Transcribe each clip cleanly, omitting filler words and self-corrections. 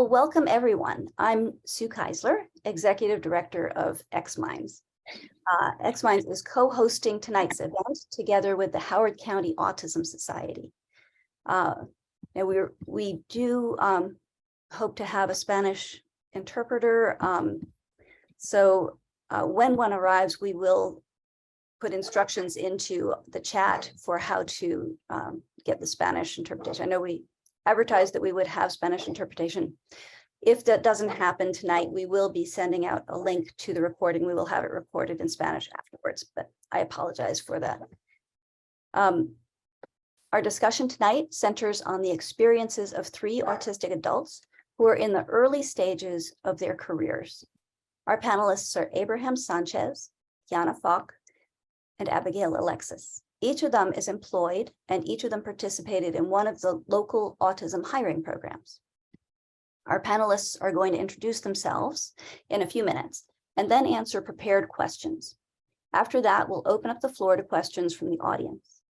Well, welcome everyone. I'm Sue Keisler, Executive Director of xMinds. xMinds is co-hosting tonight's event together with the Howard County Autism Society. And we do hope to have a Spanish interpreter. So when one arrives, we will put instructions into the chat for how to get the Spanish interpretation. I know we advertised that we would have Spanish interpretation. If that doesn't happen tonight, we will be sending out a link to the recording. We will have it recorded in Spanish afterwards, but I apologize for that. Our discussion tonight centers on the experiences of 3 autistic adults who are in the early stages of their careers. Our panelists are Abraham Sanchez, Kiana Fok, and Abigail Alexis. Each of them is employed and each of them participated in one of the local autism hiring programs. Our panelists are going to introduce themselves in a few minutes and then answer prepared questions. After that, we'll open up the floor to questions from the audience.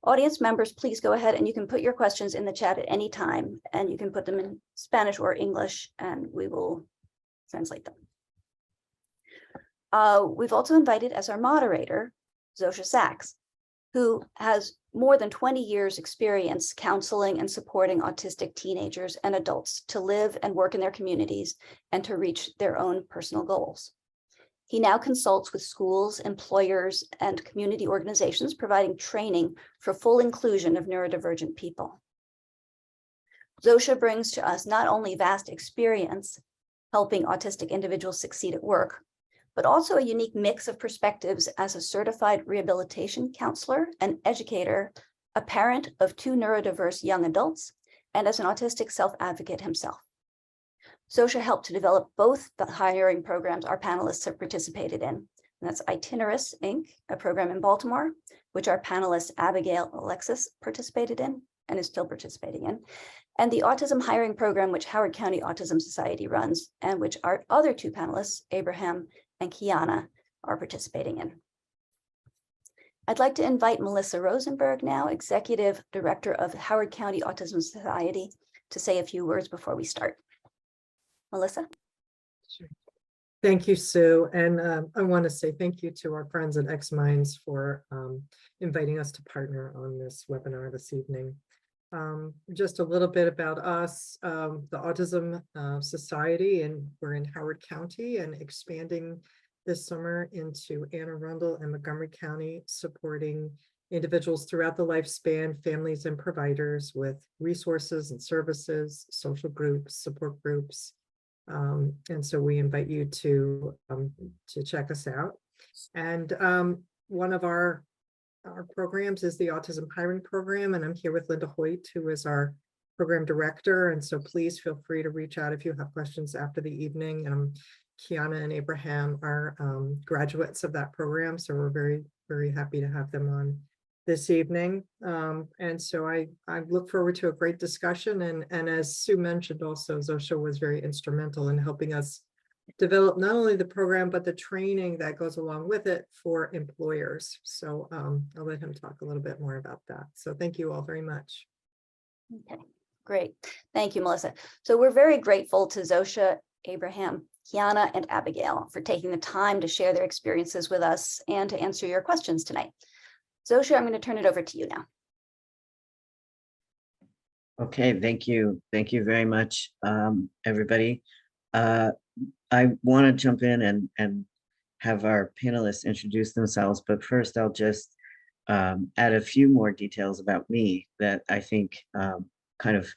Audience members, please go ahead and you can put your questions in the chat at any time, and you can put them in Spanish or English and we will translate them. We've also invited as our moderator, Zosia Zaks, who has more than 20 years experience counseling and supporting autistic teenagers and adults to live and work in their communities and to reach their own personal goals. He now consults with schools, employers, and community organizations, providing training for full inclusion of neurodivergent people. Zosia brings to us not only vast experience helping autistic individuals succeed at work, but also a unique mix of perspectives as a certified rehabilitation counselor, an educator, a parent of 2 neurodiverse young adults, and as an autistic self-advocate himself. Zosia helped to develop both the hiring programs our panelists have participated in. And that's Itinerus, Inc., a program in Baltimore, which our panelist Abigail Alexis participated in and is still participating in, and the Autism Hiring Program, which Howard County Autism Society runs, and which our other 2 panelists, Abraham and Kiana, are participating in. I'd like to invite Melissa Rosenberg now, Executive Director of Howard County Autism Society, to say a few words before we start. Melissa? Sure. Thank you, Sue. And I want to say thank you to our friends at xMinds for inviting us to partner on this webinar this evening. Just a little bit about us, the Autism Society, and we're in Howard County and expanding this summer into Anne Arundel and Montgomery County, supporting individuals throughout the lifespan, families and providers with resources and services, social groups, support groups. And so we invite you to check us out. And one of our programs is the Autism Hiring Program, and I'm here with Linda Hoyt, who is our program director. And so please feel free to reach out if you have questions after the evening. Kiana and Abraham are graduates of that program, so we're very, very happy to have them on this evening. And so I look forward to a great discussion. And as Sue mentioned, also Zosia was very instrumental in helping us develop not only the program, but the training that goes along with it for employers. So I'll let him talk a little bit more about that. So thank you all very much. Okay, great. Thank you, Melissa. So we're very grateful to Zosia, Abraham, Kiana, and Abigail for taking the time to share their experiences with us and to answer your questions tonight. Zosia, I'm going to turn it over to you now. Okay, thank you. Thank you very much, everybody. I want to jump in and have our panelists introduce themselves, but first I'll just add a few more details about me that I think kind of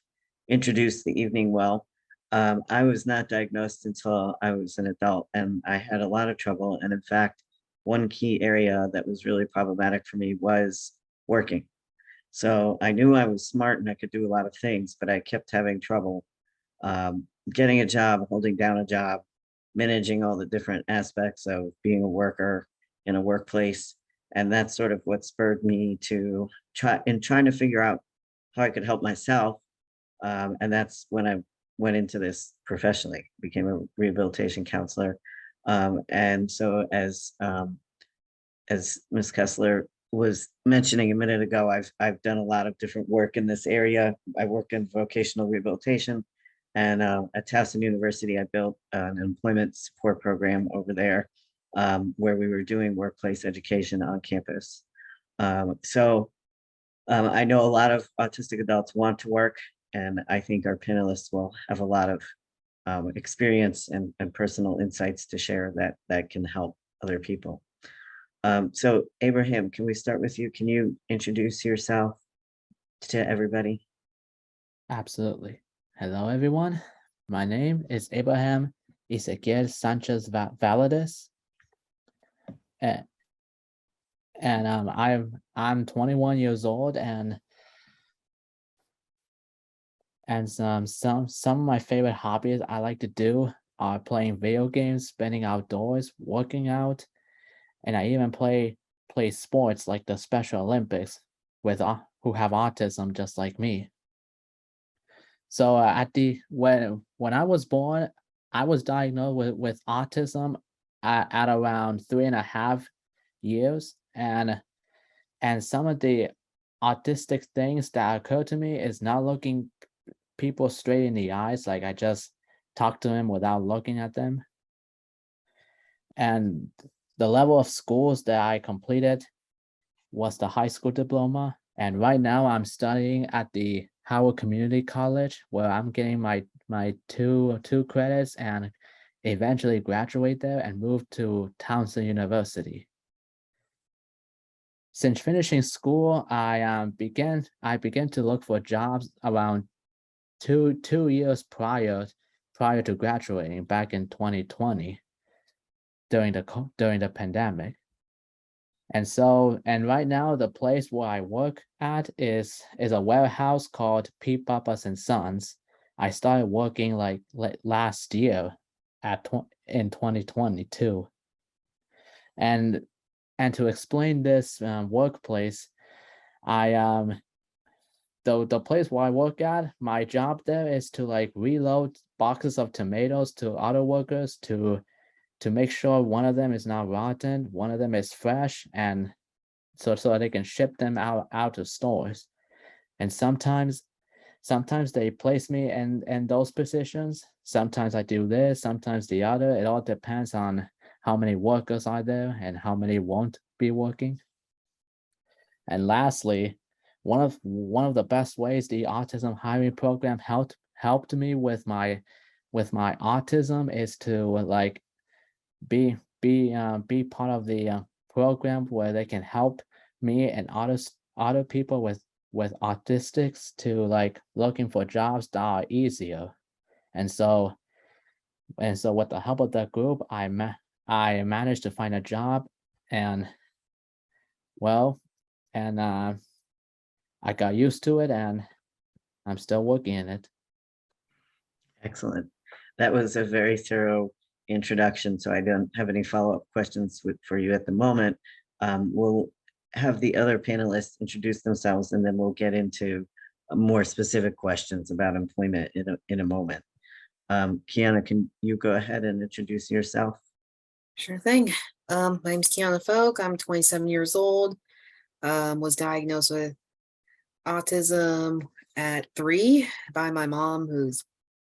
introduce the evening well. I was not diagnosed until I was an adult, and I had a lot of trouble. And in fact, one key area that was really problematic for me was working. So I knew I was smart and I could do a lot of things, but I kept having trouble getting a job, holding down a job, managing all the different aspects of being a worker in a workplace. And that's sort of what spurred me to trying to figure out how I could help myself. And that's when I went into this professionally, became a rehabilitation counselor. And so as Ms. Kessler was mentioning a minute ago, I've done a lot of different work in this area. I work in vocational rehabilitation, And at Towson University, I built an employment support program over there where we were doing workplace education on campus. I know a lot of autistic adults want to work, and I think our panelists will have a lot of experience and personal insights to share that can help other people. So Abraham, can we start with you? Can you introduce yourself to everybody? Absolutely. Hello, everyone. My name is Abraham Ezequiel Sanchez Valadez. And I'm 21 years old, and some of my favorite hobbies I like to do are playing video games, spending outdoors, working out, and I even play sports like the Special Olympics with who have autism just like me. So when I was born, I was diagnosed with autism at around 3.5 years, and some of the autistic things that occur to me is not looking people straight in the eyes. Like, I just talk to them without looking at them. And the level of schools that I completed was the high school diploma. And right now I'm studying at the Howard Community College, where I'm getting my two credits and eventually graduate there and move to Towson University. Since finishing school, I began to look for jobs around two years prior to graduating back in 2020 during the pandemic. And right now the place where I work at is a warehouse called Pete Pappas and Sons. I started working like last year in 2022. And to explain this workplace, the place where I work at, my job there is to like reload boxes of tomatoes to other workers to make sure one of them is not rotten, one of them is fresh, and so they can ship them out to stores. And sometimes they place me in those positions. Sometimes I do this, sometimes the other. It all depends on how many workers are there and how many won't be working. And lastly, one of the best ways the autism hiring program helped me with my autism is to like be part of the program where they can help me and other people with autistics to like looking for jobs that are easier. And so with the help of that group, I managed to find a job, and I got used to it, and I'm still working in it. Excellent. That was a very thorough introduction, so I don't have any follow-up questions for you at the moment. We'll have the other panelists introduce themselves, and then we'll get into more specific questions about employment in a moment. Kiana, can you go ahead and introduce yourself? Sure thing. My name's Kiana Fok. I'm 27 years old. Was diagnosed with autism at 3 by my mom, who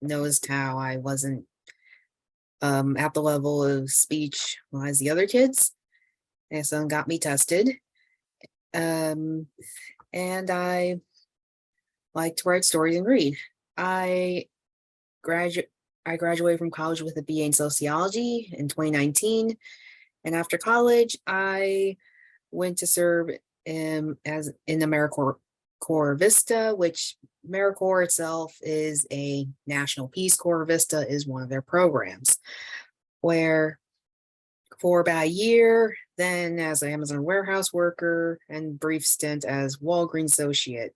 noticed how I wasn't at the level of speech as the other kids, and so got me tested. And I like to write stories and read. I graduated from college with a BA in sociology in 2019, and after college, I went to serve as in AmeriCorps Vista, which AmeriCorps itself is a national Peace Corps. Vista is one of their programs, where for about a year, then as an Amazon warehouse worker, and brief stint as Walgreens associate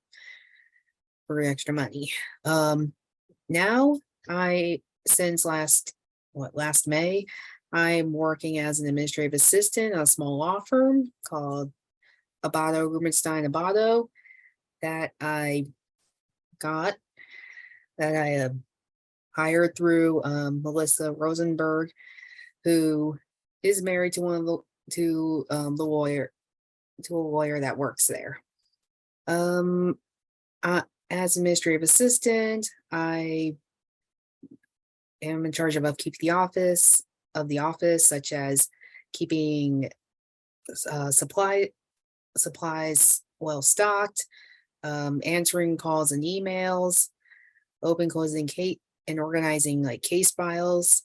for extra money. Now since last May, I'm working as an administrative assistant at a small law firm called Rubenstein and Abato that I hired through Melissa Rosenberg, who is married to a lawyer that works there. As administrative assistant, I am in charge of upkeep of the office, such as keeping supplies well stocked, answering calls and emails, closing case and organizing like case files,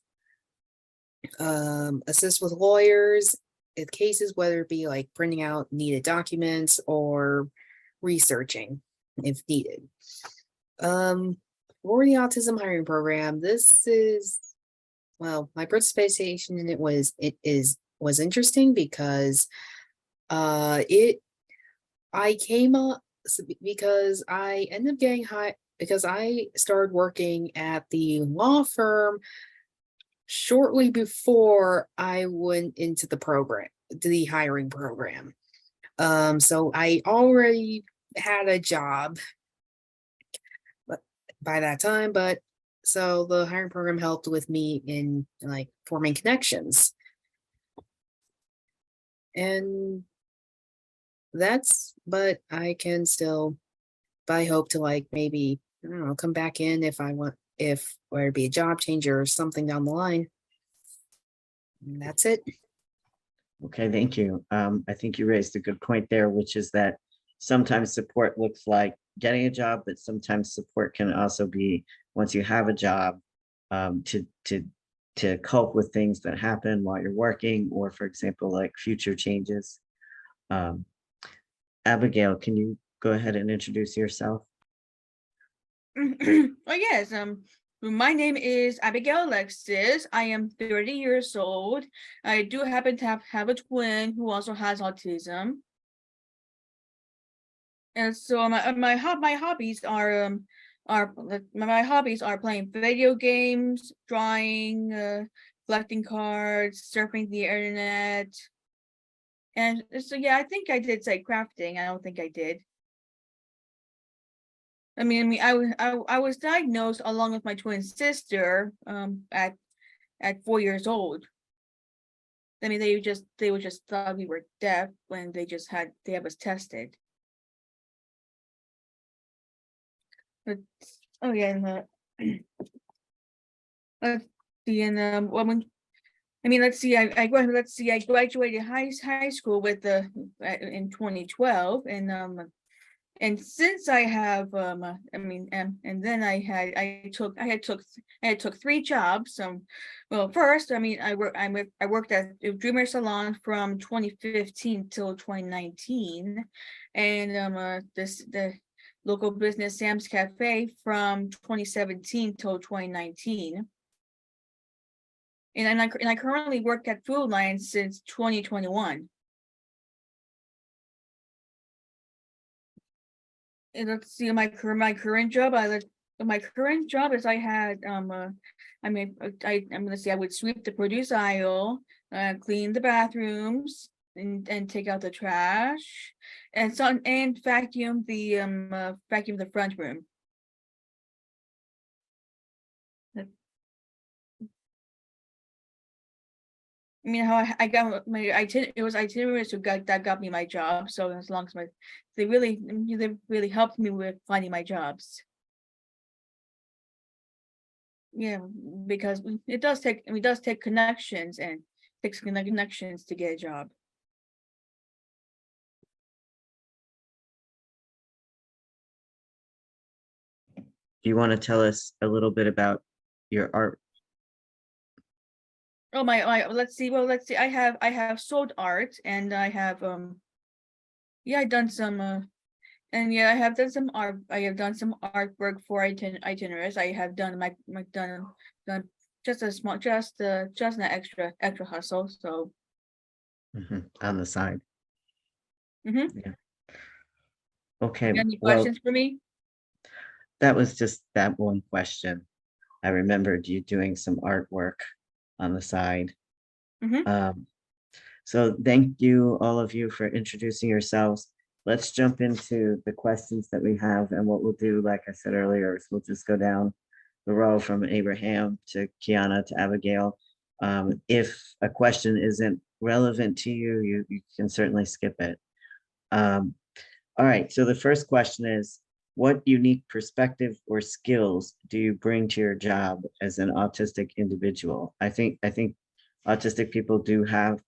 assist with lawyers with cases, whether it be like printing out needed documents or researching if needed. For the autism hiring program, this is, well, my participation in it was interesting because I came up because I ended up getting hired because I started working at the law firm shortly before I went into the program, the hiring program. So I already had a job by that time, but so the hiring program helped with me in like forming connections. And but I can still, I hope to like maybe, I don't know, come back in if I want, if whether it be a job change or something down the line. And that's it. Okay, thank you. I think you raised a good point there, which is that sometimes support looks like getting a job, but sometimes support can also be, once you have a job, to cope with things that happen while you're working, or for example, like future changes. Abigail, can you go ahead and introduce yourself? Oh yes, my name is Abigail Alexis. I am 30 years old. I do happen to have a twin who also has autism. And so my hobbies are playing video games, drawing, collecting cards, surfing the internet. And so yeah, I think I did say crafting. I don't think I did. I was diagnosed along with my twin sister at 4 years old. I mean, they would just thought we were deaf when they had us tested. But oh yeah, and let's see, and let's see, I graduated high school with in 2012, and since I have and then I took 3 jobs. Well, first, I worked at a Dreamer Salon from 2015 till 2019, and the local business Sam's Cafe from 2017 till 2019. And I currently work at Food Line since 2021. And let's see, my current job. My current job is I had I'm gonna say I would sweep the produce aisle, clean the bathrooms, and take out the trash, and vacuum the front room. How I got my it was itineraries that got me my job. So as long as they really helped me with finding my jobs. Yeah, because it does take connections, and takes connections to get a job. Do you want to tell us a little bit about your art? Oh my let's see. Well, let's see. I have sold art, and I have I've done some and yeah, I have done some art. I have done some artwork for itineraries. I have done done just a small, just an extra hustle. So On the side. Yeah. Okay. Any Well, questions for me? that was just that one question. I remembered you doing some artwork on the side. So thank you, all of you, for introducing yourselves. Let's jump into the questions that we have, and what we'll do, like I said earlier, is we'll just go down the row from Abraham to Kiana to Abigail. If a question isn't relevant to you, you can certainly skip it. All right, so the first question is, what unique perspective or skills do you bring to your job as an autistic individual? I think autistic people do have,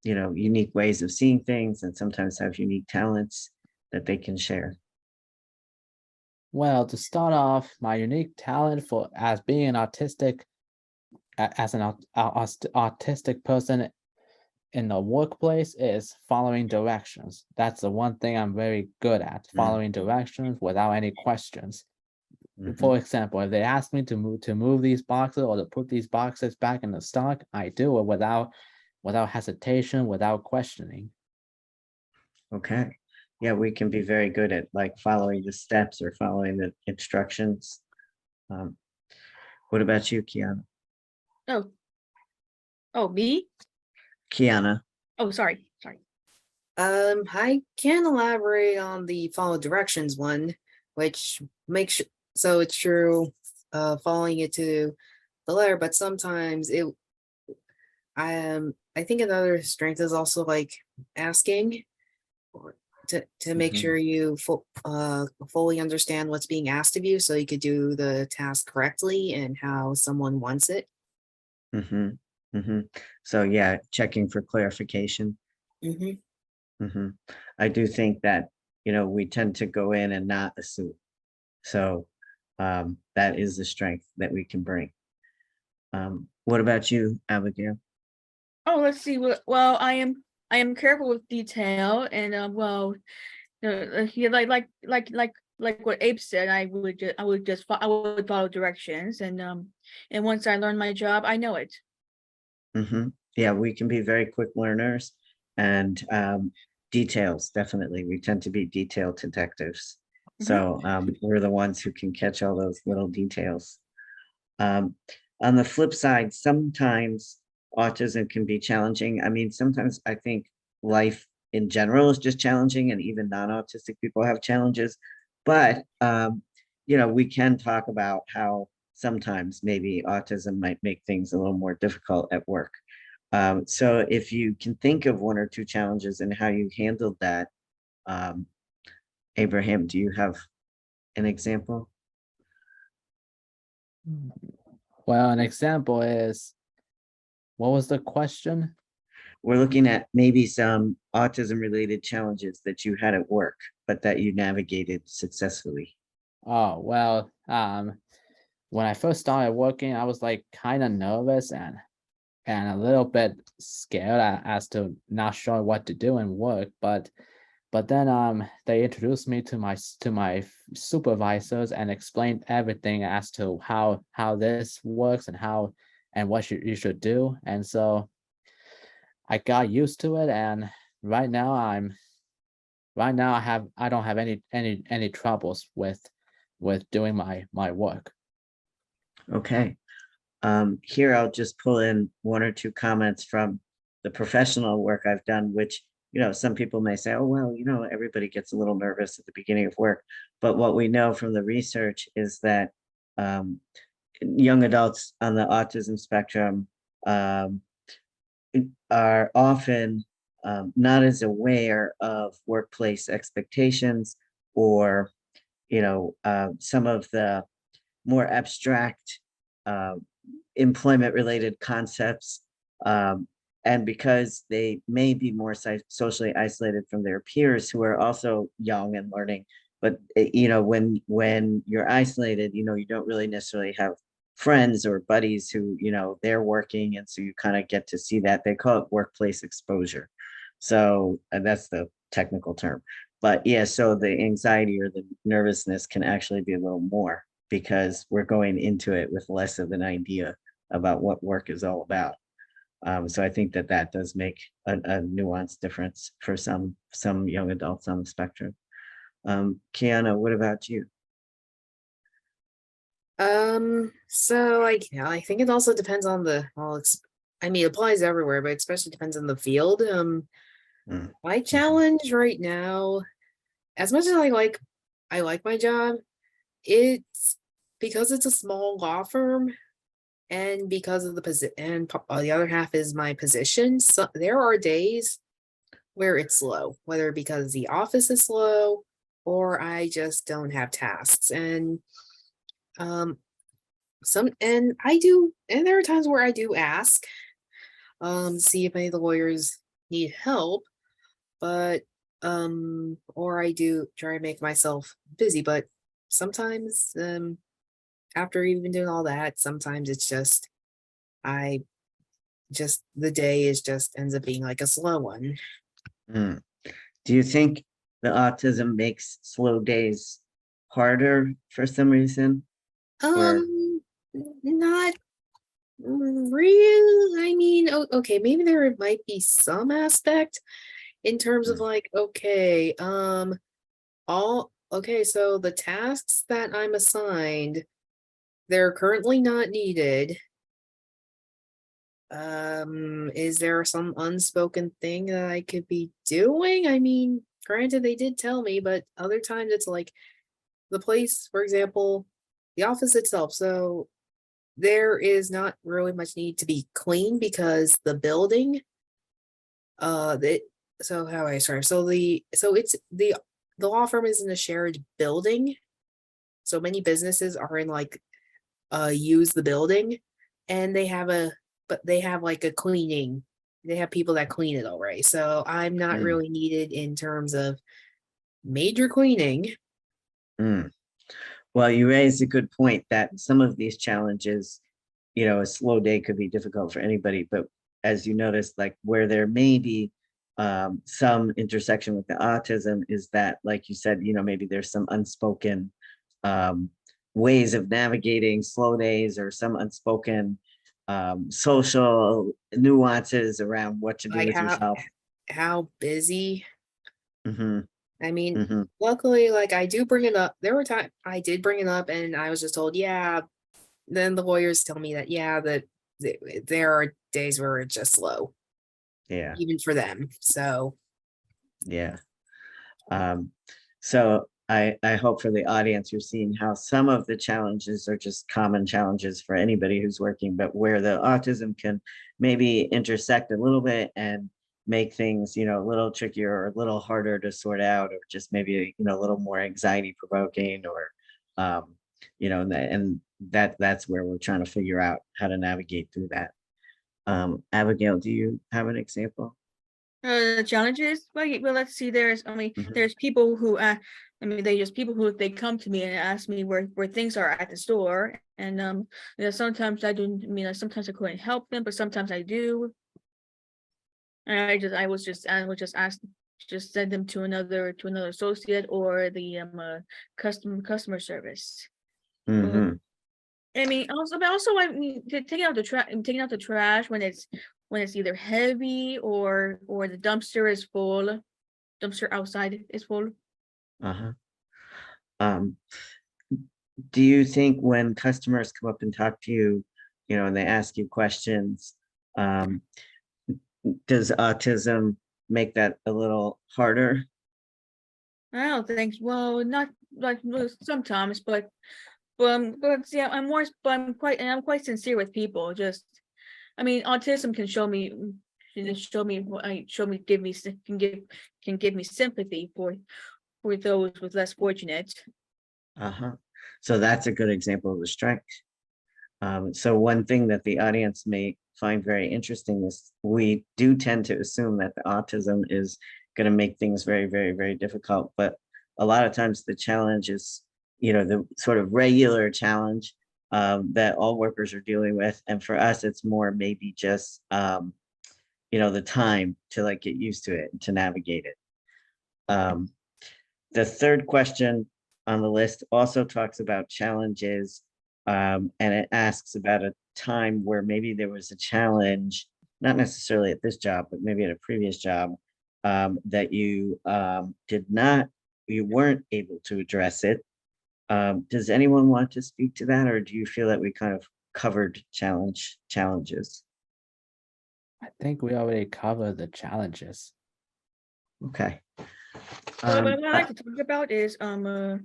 unique ways of seeing things and sometimes have unique talents that they can share. Well, to start off, my unique talent for as being an autistic, as an autistic person in the workplace is following directions. That's the one thing I'm very good at, following directions without any questions. Mhm. For example, if they ask me to move these boxes or to put these boxes back in the stock, I do it without hesitation, without questioning. Okay. Yeah, we can be very good at like following the steps or following the instructions. What about you, Kiana? Oh, me? Kiana. Oh, sorry. I can elaborate on the follow directions one, which makes so it's true, following it to the letter, but sometimes I think another strength is also like asking to make Mhm. sure you fully understand what's being asked of you so you could do the task correctly and how someone wants it. Mm-hmm. Mm-hmm. So yeah, checking for clarification. Mhm. Mm-hmm. I do think that, we tend to go in and not assume. So that is the strength that we can bring. What about you, Abigail? Oh, let's see. Well, I am careful with detail, and like what Abe said, I would follow directions, and once I learn my job, I know it. Mm-hmm. Yeah, we can be very quick learners and details, definitely. We tend to be detail detectives. So we're the ones who can catch all those little details. On the flip side, sometimes autism can be challenging. I mean, sometimes I think life in general is just challenging, and even non-autistic people have challenges. But we can talk about how sometimes maybe autism might make things a little more difficult at work. So if you can think of one or two challenges and how you handled that, um, Abraham, do you have an example? Well, an example is, what was the question? We're looking at maybe some autism related challenges that you had at work, but that you navigated successfully. Oh, well, when I first started working, I was like kind of nervous and a little bit scared as to not sure what to do in work. But then they introduced me to my supervisors and explained everything as to how this works and what you should do. And so I got used to it, and right now I don't have any troubles with doing my work. Okay. Here I'll just pull in one or two comments from the professional work I've done, which, some people may say, oh, well, everybody gets a little nervous at the beginning of work. But what we know from the research is that young adults on the autism spectrum are often not as aware of workplace expectations or, some of the more abstract employment related concepts. And because they may be more socially isolated from their peers who are also young and learning, but when you're isolated, you don't really necessarily have friends or buddies who, they're working. And so you kind of get to see that. They call it workplace exposure. So that's the technical term. But yeah, so the anxiety or the nervousness can actually be a little more because we're going into it with less of an idea about what work is all about. So I think that does make a nuanced difference for some young adults on the spectrum. Kiana, what about you? So I think it also depends on it applies everywhere, but especially depends on the field. My challenge right now, as much as I like my job, it's because it's a small law firm and because of the position, and the other half is my position. So there are days where it's slow, whether because the office is slow or I just don't have tasks. And there are times where I do ask, see if any of the lawyers need help, but or I do try to make myself busy, but sometimes after even doing all that, sometimes it's just the day is just ends up being like a slow one. Mm. Do you think the autism makes slow days harder for some reason? Or- Not real. I mean, okay, maybe there might be some aspect in terms of Mm. like, okay, so the tasks that I'm assigned, they're currently not needed. Is there some unspoken thing that I could be doing? I mean, granted, they did tell me, but other times it's like the place, for example, the office itself. So there is not really much need to be clean because the building, so how do I start? So it's the law firm is in a shared building. So many businesses are in like use the building, and they have like a cleaning. They have people that clean it already. So I'm not Mm. really needed in terms of major cleaning. Mm. Well, you raised a good point that some of these challenges, a slow day could be difficult for anybody, but as you noticed, like where there may be some intersection with the autism is that, like you said, maybe there's some unspoken ways of navigating slow days, or some unspoken social nuances around what to do Like with yourself. how busy. Hmm. I mean, Hmm. luckily, like I do bring it up. There were times I did bring it up, and I was just told, yeah. Then the lawyers tell me that, yeah, that there are days where it's just slow, Yeah. even for them. So Yeah. So I hope for the audience, you're seeing how some of the challenges are just common challenges for anybody who's working, but where the autism can maybe intersect a little bit and make things, a little trickier or a little harder to sort out, or just maybe, a little more anxiety provoking, or, and that's where we're trying to figure out how to navigate through that. Abigail, do you have an example? The challenges, well, let's see. Mhm. There's people who, they just people who they come to me and ask me where things are at the store, and sometimes I do. Sometimes I couldn't help them, but sometimes I do. And I would just send them to another associate or the customer service. Mhm. Taking out the trash when it's either heavy or the dumpster is full. Dumpster outside is full. Uh-huh. Um, do you think when customers come up and talk to you, and they ask you questions, um, does autism make that a little harder? I don't think, well, not like sometimes, but yeah, I'm quite sincere with people. Just, autism can show me, can give me sympathy for those with less fortunate. Uh-huh. So that's a good example of the strength. So one thing that the audience may find very interesting is we do tend to assume that the autism is going to make things very, very, very difficult. But a lot of times the challenge is, the sort of regular challenge that all workers are dealing with. And for us, it's more maybe just, the time to like get used to it and to navigate it. The third question on the list also talks about challenges, and it asks about a time where maybe there was a challenge, not necessarily at this job, but maybe at a previous job, that you you weren't able to address it. Does anyone want to speak to that, or do you feel that we kind of covered challenges? I think we already covered the challenges. Okay. What I'd I- like to talk about is I'm I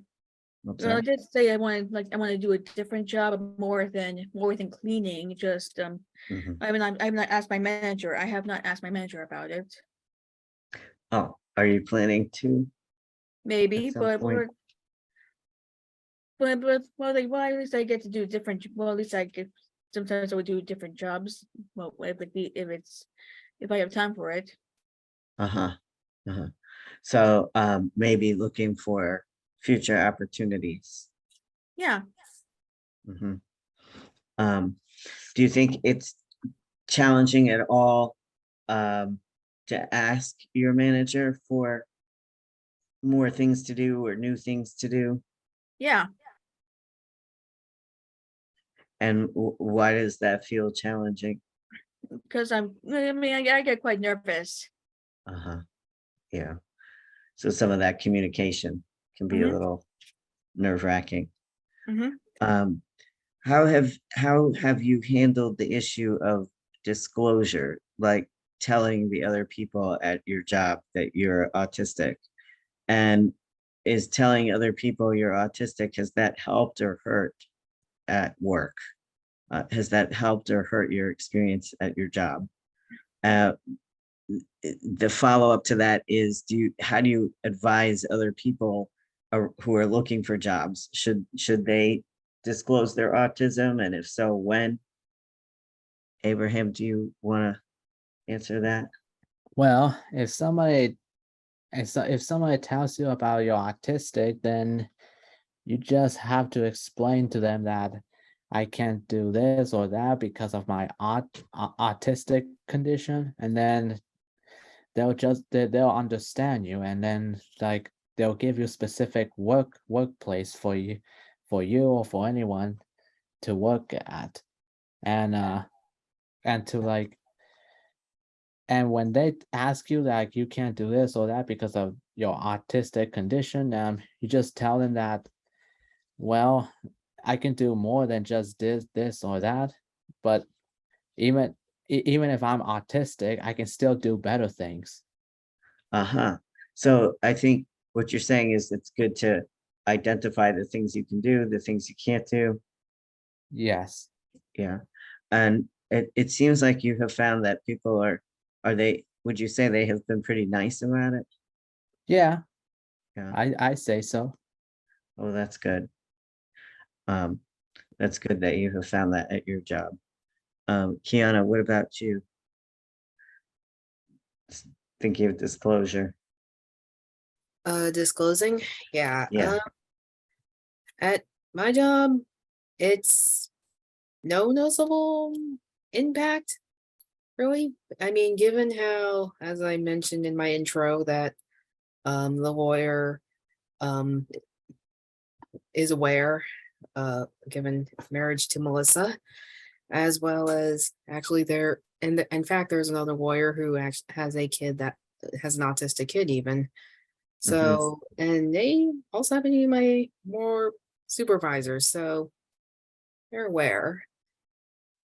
sorry. did say I want to do a different job more than cleaning. Just Mhm. I've not asked my manager. I have not asked my manager about it. Oh, are you planning to? maybe, some but point. well, like, well, at least I get to do different. Well, at least I get. Sometimes I would do different jobs. Well, if I have time for it. Uh-huh. Uh-huh. So maybe looking for future opportunities. Yeah. Mhm. Do you think it's challenging at all to ask your manager for more things to do or new things to do? Yeah. And why does that feel challenging? Because I mean, I get quite nervous. Uh-huh. Yeah. So some of that communication can be a Mhm. little nerve-wracking. Mhm. Um, how have you handled the issue of disclosure, like telling the other people at your job that you're autistic? And is telling other people you're autistic, has that helped or hurt at work? Has that helped or hurt your experience at your job? Uh, the follow-up to that is, how do you advise other people who are looking for jobs? Should they disclose their autism, and if so, when? Abraham, do you want to answer that? Well, if somebody tells you about your autistic, then you just have to explain to them that I can't do this or that because of my autistic condition, and then they'll understand you, and then like they'll give you specific workplace for you or for anyone to work at, and to like, and when they ask you like you can't do this or that because of your autistic condition, you just tell them that, well, I can do more than just this or that, but even even if I'm autistic, I can still do better things. Uh-huh. So I think what you're saying is it's good to identify the things you can do, the things you can't do. Yes. Yeah. And it seems like you have found that people would you say they have been pretty nice about it? Yeah, Yeah. I say so. Oh, that's good. Um, that's good that you have found that at your job. Kiana, what about you? Thinking of disclosure. Disclosing. Yeah. Yeah. At my job, it's no noticeable impact, really. I mean, given how, as I mentioned in my intro, that the lawyer um is aware, given marriage to Melissa, as well as actually there, and in fact, there's another lawyer who actually has a kid that has an autistic kid even. So, and they also happen to be my more supervisors, so they're aware.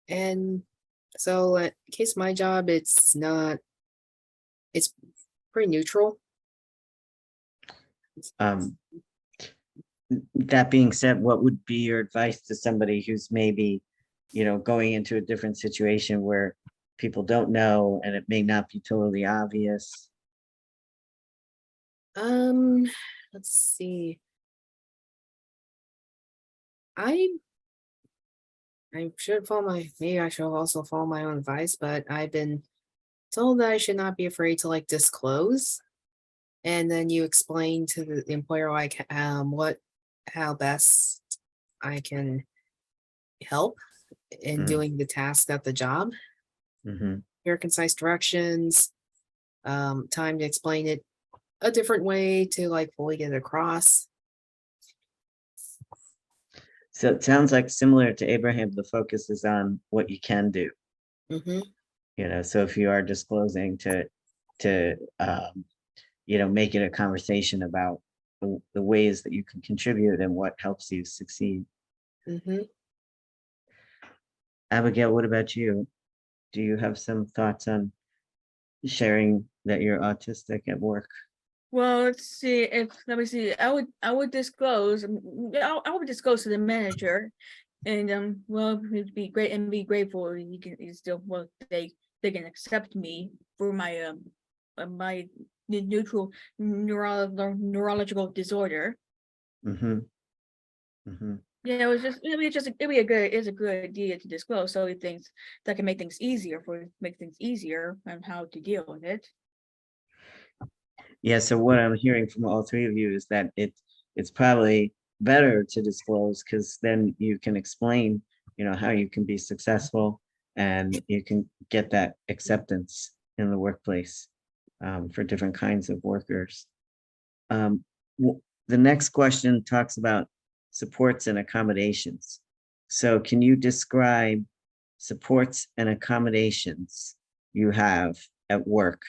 And so, in case my job, it's pretty neutral. Um, that being said, what would be your advice to somebody who's maybe, going into a different situation where people don't know and it may not be totally obvious? Let's see. I should maybe I should also follow my own advice, but I've been told that I should not be afraid to like disclose. And then you explain to the employer like how best I can help in Mm, doing the task at the job. mhm. Clear, concise directions, time to explain it a different way to like fully get it across. So it sounds like, similar to Abraham, the focus is on what you can do. Mm-hmm. So if you are disclosing to make it a conversation about the ways that you can contribute and what helps you succeed. Mm-hmm. Abigail, what about you? Do you have some thoughts on sharing that you're autistic at work? Well, let me see. I would disclose. I would disclose to the manager, and well, it'd be great and be grateful. You still, well, they can accept me for my neutral neurological disorder. Mm-hmm. Mm-hmm. Yeah, it was just, it'd be a good, it's a good idea to disclose, so things that can make things easier on how to deal with it. Yeah, so what I'm hearing from all three of you is that it's probably better to disclose, because then you can explain, how you can be successful and you can get that acceptance in the workplace for different kinds of workers. The next question talks about supports and accommodations. So can you describe supports and accommodations you have at work,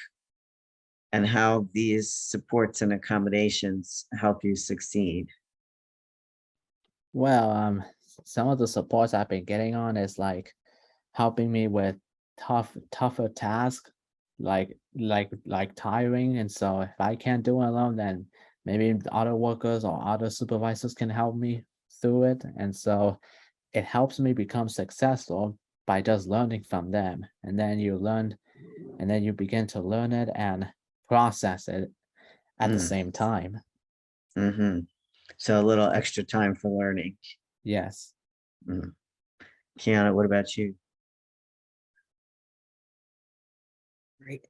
and how these supports and accommodations help you succeed? Well, some of the supports I've been getting on is like helping me with tougher tasks, like tiring. And so if I can't do it alone, then maybe the other workers or other supervisors can help me through it. And so it helps me become successful by just learning from them. And then you begin to learn it and process it at the same time. Mm-hmm. So a little extra time for learning. Yes. Mm. Kiana, what about you? Right.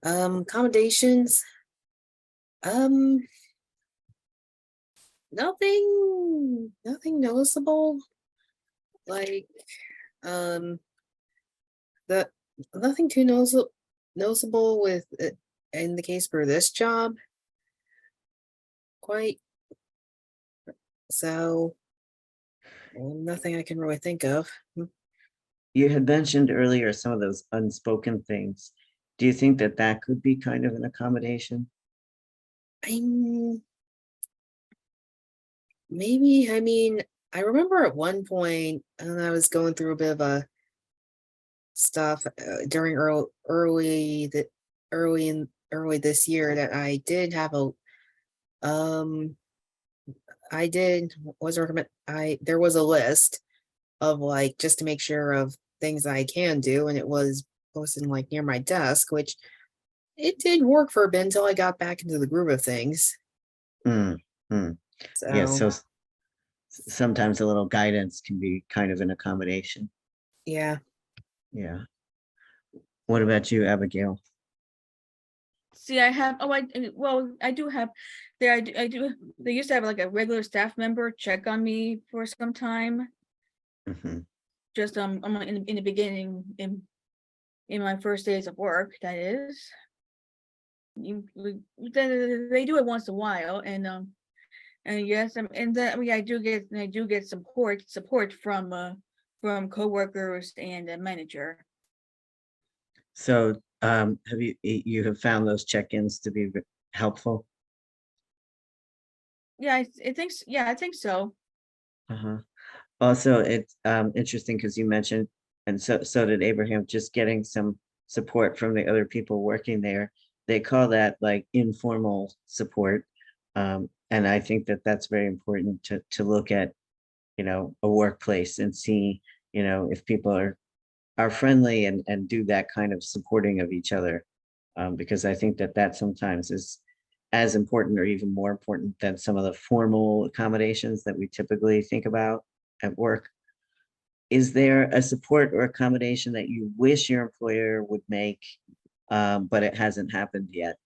Accommodations. Nothing noticeable. Like, the nothing too noticeable with it in the case for this job. Quite. So, nothing I can really think of. You had mentioned earlier some of those unspoken things. Do you think that that could be kind of an accommodation? Maybe, I mean, I remember at one point, and I was going through a bit of a stuff during early this year, that I did have a there was a list of, like, just to make sure of things I can do, and it was posted like near my desk, which it did work for a bit until I got back into the groove of things. Mm, mm. Yeah, so sometimes a little guidance can be kind of an accommodation. Yeah. Yeah. What about you, Abigail? See, I have, I do have, I do, they used to have like a regular staff member check on me for some time. Mm-hmm. Just in the beginning, in my first days of work, that is. They do it once in a while, and yes, and then I do get support from coworkers and a manager. So have you have found those check-ins to be helpful? Yeah, I think so. Uh-huh. Also, it's interesting because you mentioned, and so did Abraham, just getting some support from the other people working there. They call that like informal support. And I think that that's very important to look at, a workplace and see, if people are friendly and do that kind of supporting of each other. Because I think that sometimes is as important or even more important than some of the formal accommodations that we typically think about at work. Is there a support or accommodation that you wish your employer would make, but it hasn't happened yet?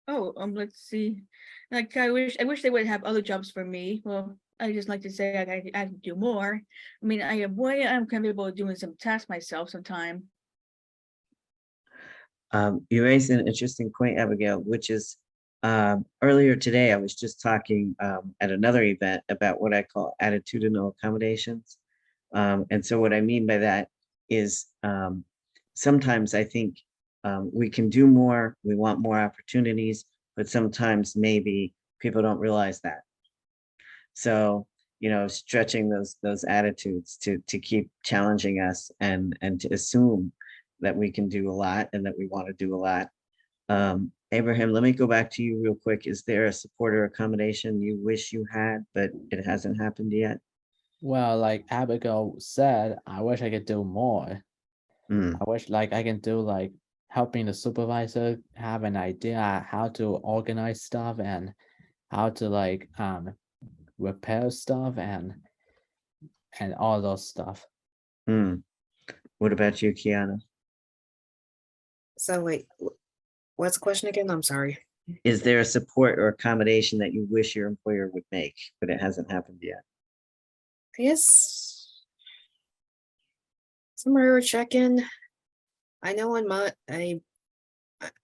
Oh, let's see. Like, I wish they would have other jobs for me. Well, I just like to say I can do more. I mean, I'm capable of doing some tasks myself sometime. You raised an interesting point, Abigail, which is earlier today, I was just talking at another event about what I call attitudinal accommodations. And so what I mean by that is sometimes I think we can do more, we want more opportunities, but sometimes maybe people don't realize that. So, stretching those attitudes to keep challenging us and to assume that we can do a lot and that we want to do a lot. Abraham, let me go back to you real quick. Is there a support or accommodation you wish you had, but it hasn't happened yet? Well, like Abigail said, I wish I could do more. Mm, I wish like I can do like helping the supervisor have an idea how to organize stuff and how to like repair stuff and all those stuff. mm. What about you, Kiana? So wait, what's the question again? I'm sorry. Is there a support or accommodation that you wish your employer would make, but it hasn't happened yet? I guess somewhere check-in. I know in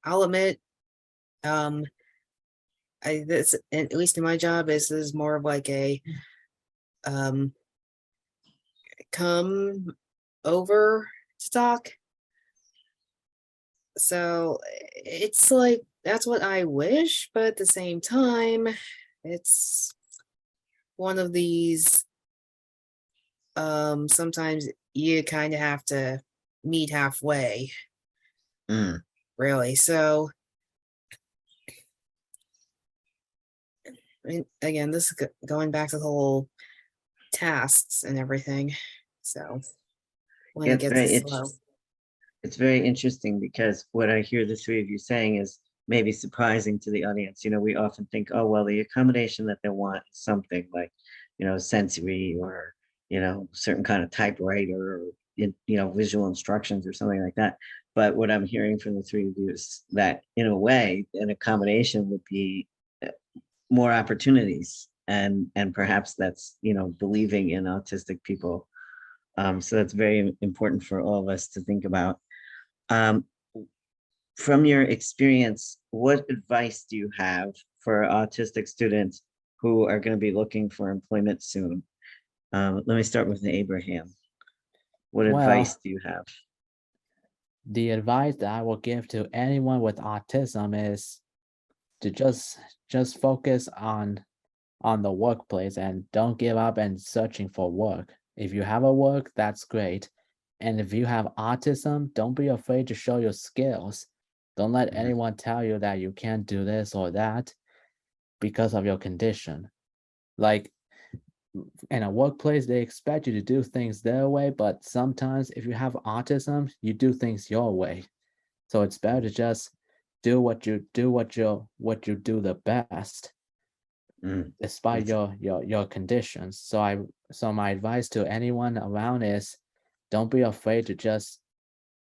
I'll admit, this, at least in my job, this is more of like a come over to talk. So it's like that's what I wish, but at the same time, it's one of these sometimes you kind of have to meet halfway, Mm, really. So again, this is going back to the whole tasks and everything. So when it It's gets very slow. it's very interesting because what I hear the three of you saying is maybe surprising to the audience. We often think, oh, well, the accommodation that they want is something like, sensory or, certain kind of typewriter or, visual instructions or something like that. But what I'm hearing from the three of you is that in a way, an accommodation would be more opportunities and perhaps that's, believing in autistic people. So that's very important for all of us to think about. Um, from your experience, what advice do you have for autistic students who are going to be looking for employment soon? Let me start with Abraham. What advice Well, do you have? the advice that I will give to anyone with autism is to just focus on the workplace and don't give up and searching for work. If you have a work, that's great. And if you have autism, don't be afraid to show your skills. Don't let Mhm. anyone tell you that you can't do this or that because of your condition. Like in a workplace, they expect you to do things their way, but sometimes if you have autism, you do things your way. So it's better to just do what you do the best Mm, despite that's- your conditions. So my advice to anyone around is don't be afraid to just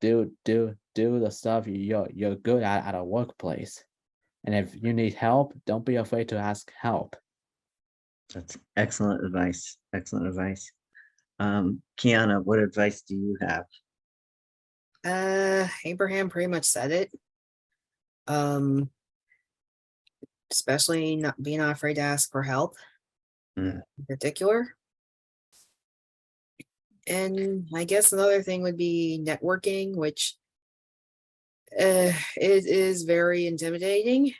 do the stuff you're good at a workplace. And if you need help, don't be afraid to ask help. That's excellent advice. Excellent advice. Kiana, what advice do you have? Abraham pretty much said it. Especially not being afraid to ask for help Mm, in particular. And I guess another thing would be networking, which it is very intimidating.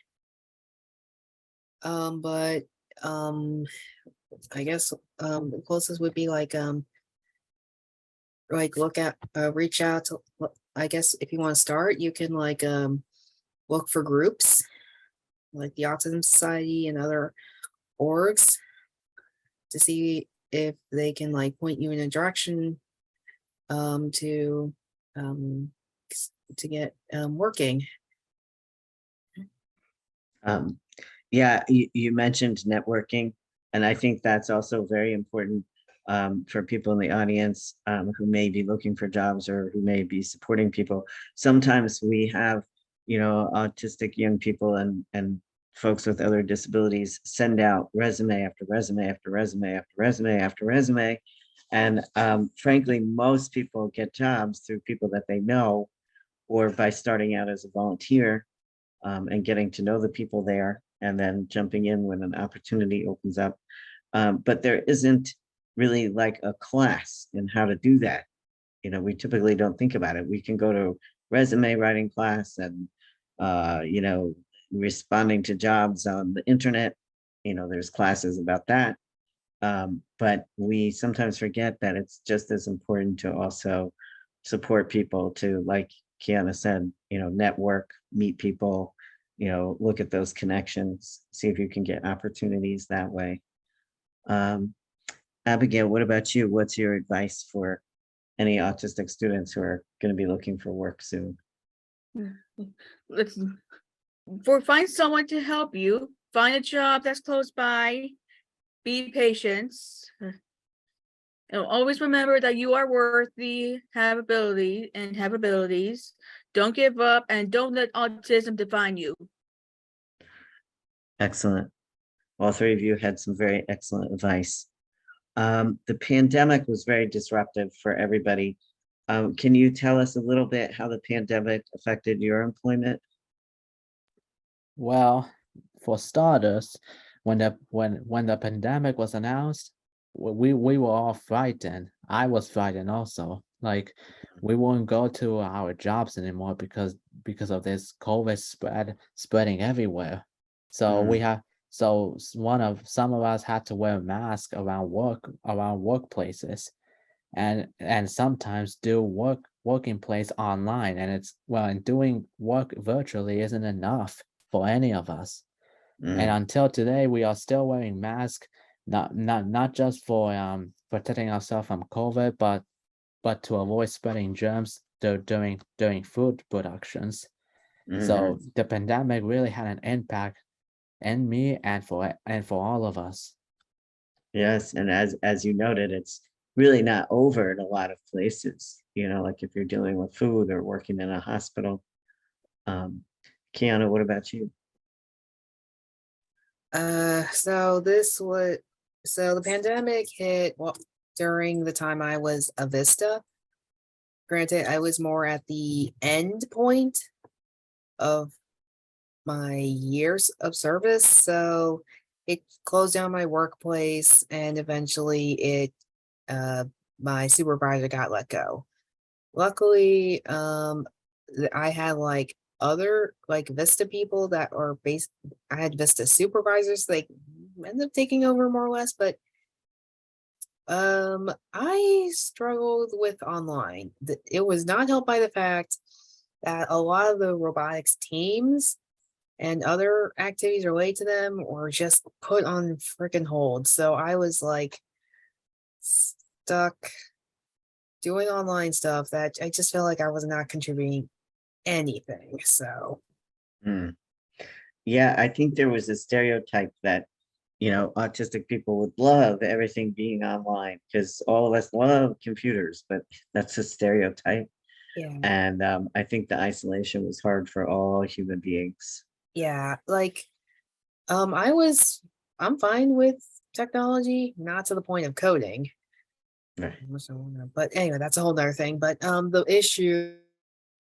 But I guess the closest would be like reach out to, I guess if you want to start, you can like look for groups like the Autism Society and other orgs to see if they can like point you in a direction to get working. Yeah, you mentioned networking, and I think that's also very important for people in the audience who may be looking for jobs or who may be supporting people. Sometimes we have, autistic young people and folks with other disabilities send out resume after resume after resume after resume after resume. And frankly, most people get jobs through people that they know or by starting out as a volunteer and getting to know the people there and then jumping in when an opportunity opens up. But there isn't really like a class in how to do that. We typically don't think about it. We can go to resume writing class and, responding to jobs on the internet. There's classes about that. But we sometimes forget that it's just as important to also support people to, like Kiana said, network, meet people, look at those connections, see if you can get opportunities that way. Abigail, what about you? What's your advice for any autistic students who are going to be looking for work soon? Let's find someone to help you. Find a job that's close by. Be patient. And always remember that you are worthy, have abilities. Don't give up, and don't let autism define you. Excellent. All three of you had some very excellent advice. The pandemic was very disruptive for everybody. Can you tell us a little bit how the pandemic affected your employment? Well, for starters, when the pandemic was announced, we were all frightened. I was frightened also. Like, we won't go to our jobs anymore because of this COVID spreading everywhere. So we have some of us had to wear masks around workplaces, and sometimes do working place online, and doing work virtually isn't enough for any of us. And until today, we are still wearing masks, not just for protecting ourselves from COVID, but to avoid spreading germs during food productions. So the pandemic really had an impact in me and for all of us. Yes, and as you noted, it's really not over in a lot of places, like if you're dealing with food or working in a hospital. Kiana, what about you? So the pandemic hit during the time I was a Vista. Granted, I was more at the end point of my years of service, so it closed down my workplace, and eventually my supervisor got let go. Luckily, I had other Vista people that are based. I had Vista supervisors, ended up taking over more or less, but I struggled with online. It was not helped by the fact that a lot of the robotics teams and other activities related to them were just put on freaking hold. So I was stuck doing online stuff that I just felt like I was not contributing anything. So Yeah, I think there was a stereotype that autistic people would love everything being online because all of us love computers, but that's a stereotype. yeah. And I think the isolation was hard for all human beings. Yeah, I'm fine with technology, not to the point of coding. Right. But anyway, that's a whole nother thing. But the issue,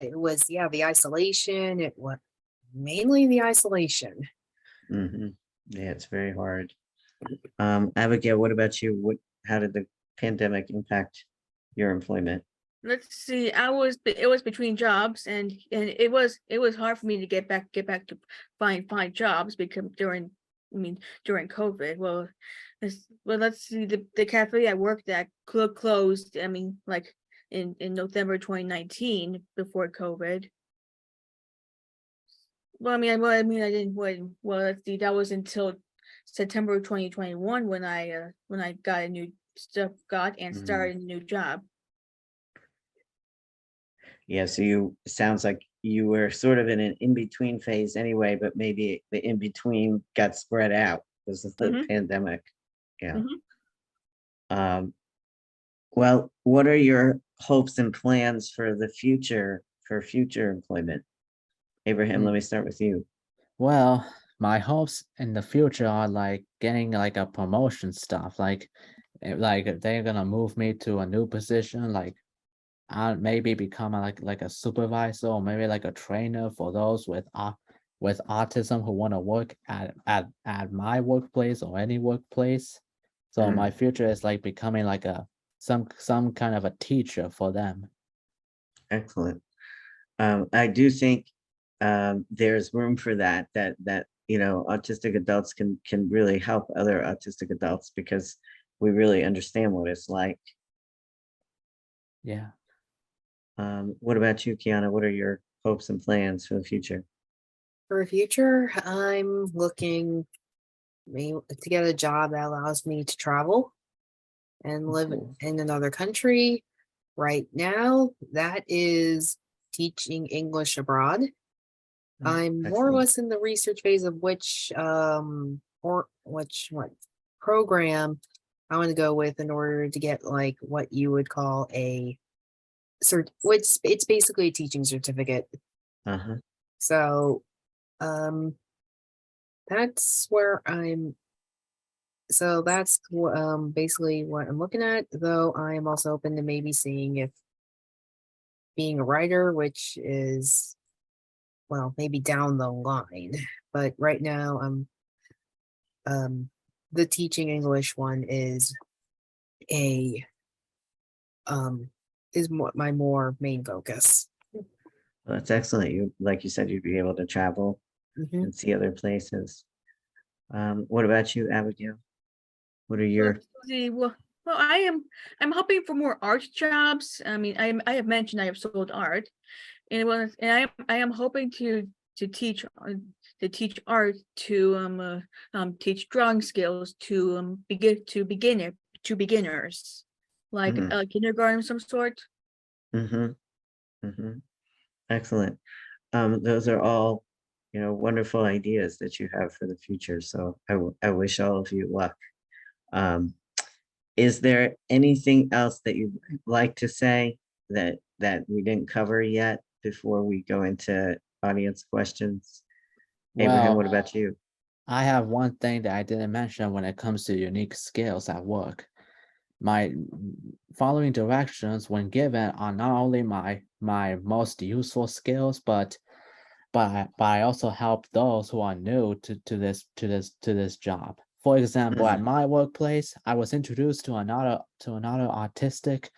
it was, the isolation. It was mainly the isolation. Yeah, it's very hard. Abigail, what about you? How did the pandemic impact your employment? Let's see. It was between jobs, and it was hard for me to get back to find jobs because during COVID. Well, let's see. The cafe I worked at closed. In November 2019 before COVID. I didn't. Well, let's see. That was until September 2021 when I got a new started a new job. Yeah, so sounds like you were sort of in an in-between phase anyway, but maybe the in-between got spread out because of the pandemic. Yeah. Well, what are your hopes and plans for the future, for future employment? Abraham, let me start with you. Well, my hopes in the future are getting a promotion stuff, they're gonna move me to a new position, I'll maybe become a supervisor, or maybe a trainer for those with autism who want to work at my workplace or any workplace. So my future is becoming some kind of a teacher for them. Excellent. I do think there's room for that autistic adults can really help other autistic adults because we really understand what it's like. Yeah. What about you, Kiana? What are your hopes and plans for the future? For the future, I'm looking to get a job that allows me to travel and live in another country, right now, that is teaching English abroad. I'm more or Excellent. less in the research phase of which what program I want to go with in order to get like what you would call a which it's basically a teaching certificate. Uh-huh. So that's where I'm. So that's basically what I'm looking at, though I am also open to maybe seeing if being a writer, which is, well, maybe down the line. But right now the teaching English one is my more main focus. Well, that's excellent. You, like you said, you'd be able to travel Mhm. and see other places. What about you, Abigail? What are your, Well, I'm hoping for more art jobs. I mean, I have mentioned I have sold art, and I am hoping to teach art to teach drawing skills to beginners, like Mhm. kindergarten of some sort. Mm-hmm, mm-hmm. Excellent. Those are all, wonderful ideas that you have for the future. So I wish all of you luck. Um, is there anything else that you'd like to say that we didn't cover yet before we go into audience questions? Abraham, what Well, about you? I have one thing that I didn't mention when it comes to unique skills at work. My following directions when given are not only my most useful skills, but I also help those who are new to this job. For example, at Mhm. my workplace, I was introduced to another autistic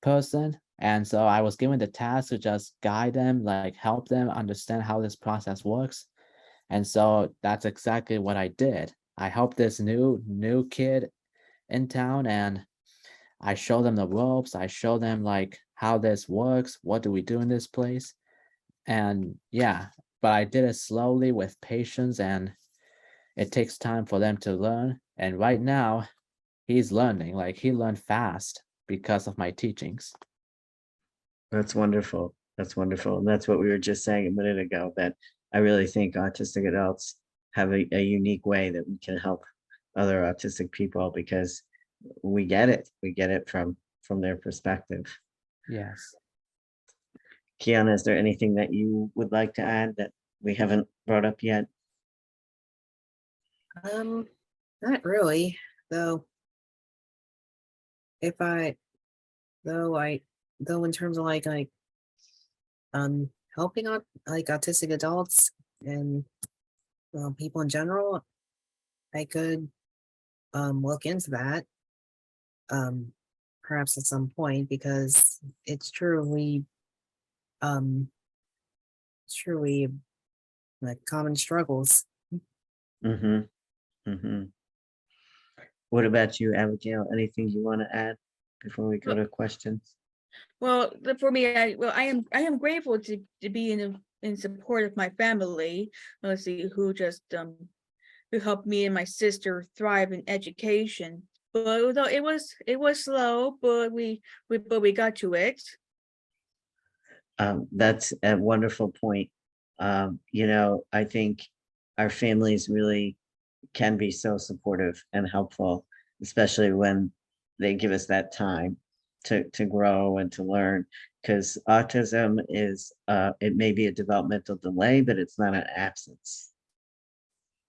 person, and so I was given the task to just guide them, like help them understand how this process works. And so that's exactly what I did. I helped this new kid in town, and I show them the ropes. I show them like how this works. What do we do in this place? And yeah, but I did it slowly with patience, and it takes time for them to learn. And right now, he's learning. Like he learned fast because of my teachings. That's wonderful. That's wonderful. And that's what we were just saying a minute ago, that I really think autistic adults have a unique way that we can help other autistic people because we get it. We get it from their perspective. Yes. Kiana, is there anything that you would like to add that we haven't brought up yet? Not really, though. If I, though in terms of helping out like autistic adults and people in general, I could look into that perhaps at some point, because it's true um like common struggles. Mm-hmm. Mm-hmm. What about you, Abigail? Anything you want to add before we go to questions? Well, for me, I am grateful to be in support of my family. Let's see, who helped me and my sister thrive in education. But although it was slow, but we got to it. That's a wonderful point. I think our families really can be so supportive and helpful, especially when they give us that time to grow and to learn. Because autism is, it may be a developmental delay, but it's not an absence.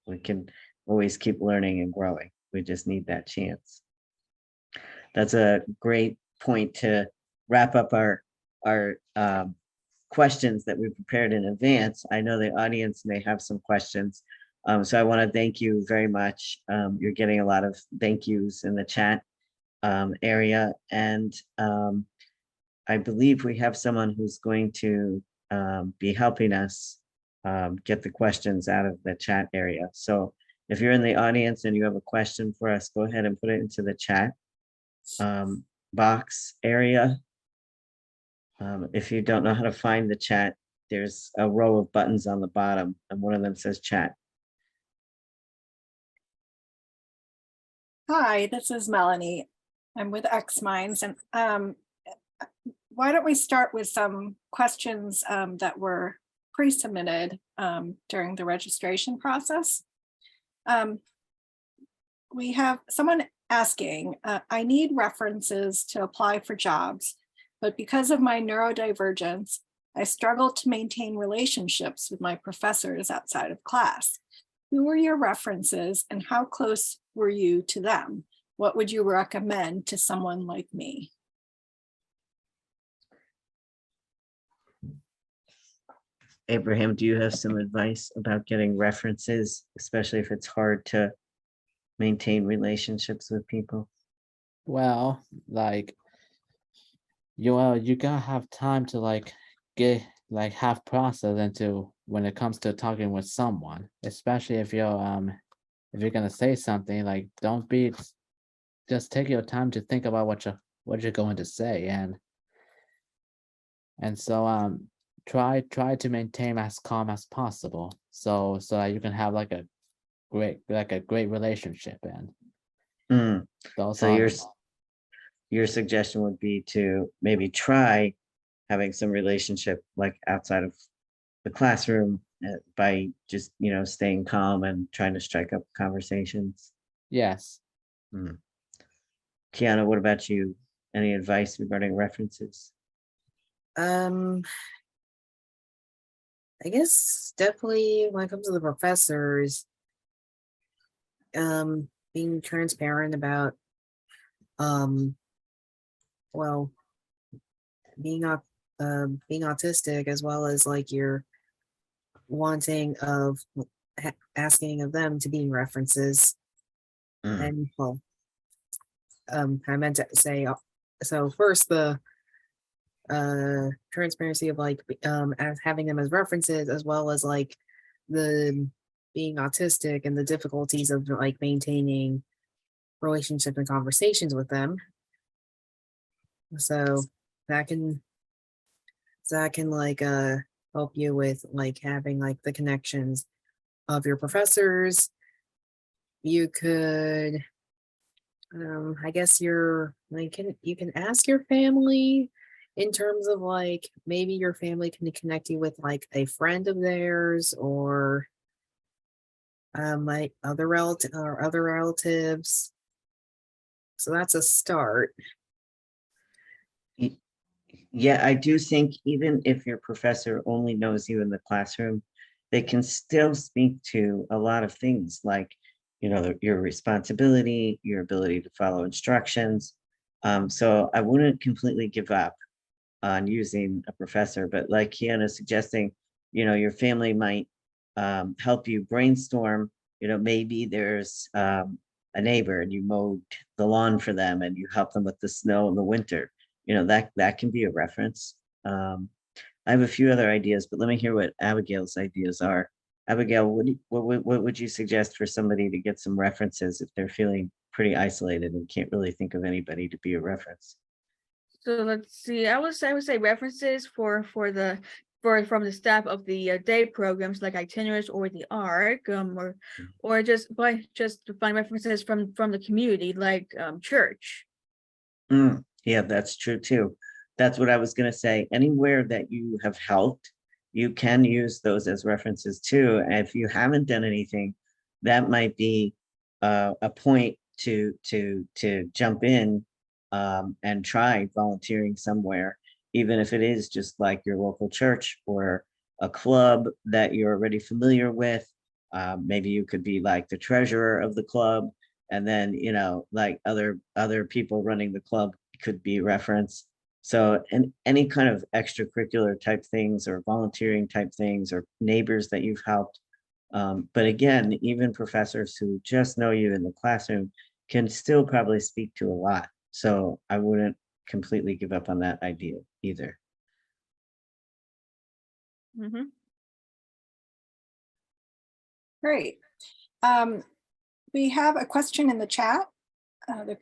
We can always keep learning and growing. We just need that chance. That's a great point to wrap up our questions that we prepared in advance. I know the audience may have some questions. So I want to thank you very much. You're getting a lot of thank yous in the chat area. And I believe we have someone who's going to be helping us get the questions out of the chat area. So if you're in the audience and you have a question for us, go ahead and put it into the chat box area. If you don't know how to find the chat, there's a row of buttons on the bottom, and one of them says chat. Hi, this is Melanie. I'm with xMinds, and why don't we start with some questions that were pre-submitted during the registration process? We have someone asking, I need references to apply for jobs, but because of my neurodivergence, I struggle to maintain relationships with my professors outside of class. Who were your references and how close were you to them? What would you recommend to someone like me? Abraham, do you have some advice about getting references, especially if it's hard to maintain relationships with people? Well, like you gotta have time to like have process into when it comes to talking with someone, especially if you're gonna say something, like just take your time to think about what you're going to say, and so try to maintain as calm as possible, so that you can have like a great relationship. And Mm, those So are your suggestion would be to maybe try having some relationship like outside of the classroom by just, staying calm and trying to strike up conversations. yes. Mm. Kiana, what about you? Any advice regarding references? I guess definitely when it comes to the professors, being transparent about, well, being autistic, as well as like your wanting of asking of them to being references. Mm. And well, I meant to say, so first the transparency of like as having them as references, as well as like the being autistic and the difficulties of like maintaining relationships and conversations with them. So that can like help you with like having like the connections of your professors. You could I guess you can ask your family in terms of like maybe your family can connect you with like a friend of theirs, or like other relatives. So that's a start. Yeah, I do think even if your professor only knows you in the classroom, they can still speak to a lot of things like, your responsibility, your ability to follow instructions. So I wouldn't completely give up on using a professor, but like Kiana suggesting, your family might help you brainstorm. Maybe there's a neighbor and you mowed the lawn for them and you help them with the snow in the winter. That can be a reference. I have a few other ideas, but let me hear what Abigail's ideas are. Abigail, what would you suggest for somebody to get some references if they're feeling pretty isolated and can't really think of anybody to be a reference? So let's see, I would say references from the staff of the day programs like itineraries or the ARC, or just to find references from the community like church. Yeah, that's true too. That's what I was going to say. Anywhere that you have helped, you can use those as references too. And if you haven't done anything, that might be a point to jump in and try volunteering somewhere, even if it is just like your local church or a club that you're already familiar with. Maybe you could be like the treasurer of the club, and then like other people running the club could be reference. So, and any kind of extracurricular type things or volunteering type things or neighbors that you've helped. But again, even professors who just know you in the classroom can still probably speak to a lot. So I wouldn't completely give up on that idea either. Mm-hmm. Great. We have a question in the chat. The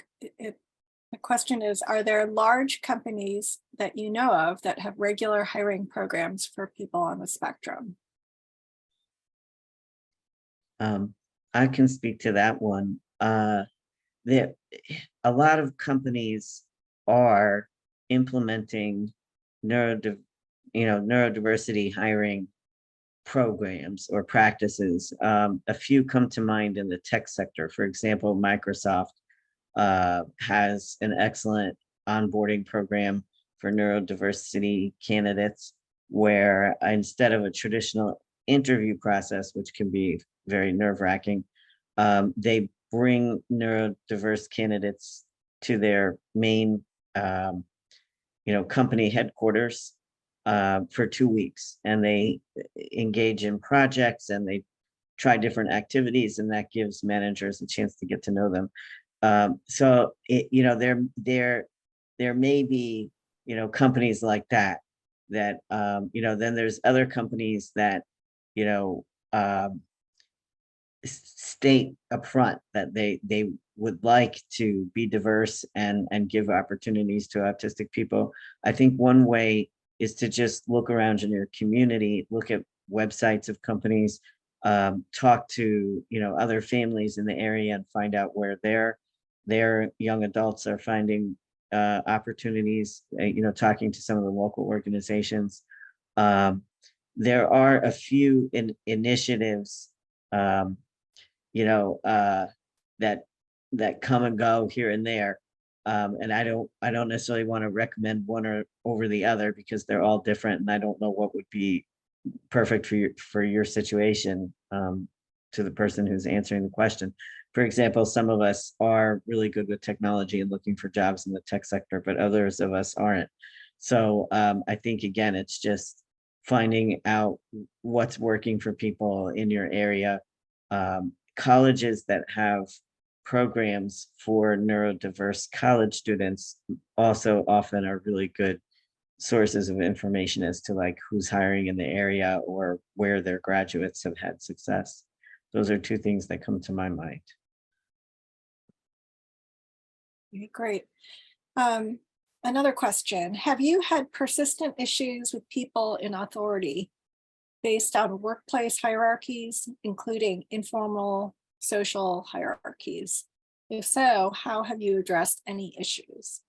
question is, are there large companies that you know of that have regular hiring programs for people on the spectrum? I can speak to that one. A lot of companies are implementing neurodiversity hiring programs or practices. A few come to mind in the tech sector. For example, Microsoft has an excellent onboarding program for neurodiversity candidates, where instead of a traditional interview process, which can be very nerve-wracking, they bring neurodiverse candidates to their main company headquarters for 2 weeks, and they engage in projects and they try different activities, and that gives managers a chance to get to know them. So there may be companies like that then there's other companies that state upfront that they would like to be diverse and give opportunities to autistic people. I think one way is to just look around in your community, look at websites of companies, talk to other families in the area and find out where their young adults are finding opportunities, talking to some of the local organizations. There are a few initiatives that come and go here and there. And I don't necessarily want to recommend one over the other, because they're all different, and I don't know what would be perfect for your situation, to the person who's answering the question. For example, some of us are really good with technology and looking for jobs in the tech sector, but others of us aren't. So I think, again, it's just finding out what's working for people in your area. Colleges that have programs for neurodiverse college students also often are really good sources of information as to who's hiring in the area or where their graduates have had success. Those are two things that come to my mind. Okay, great. Another question. Have you had persistent issues with people in authority based on workplace hierarchies, including informal social hierarchies? If so, how have you addressed any issues?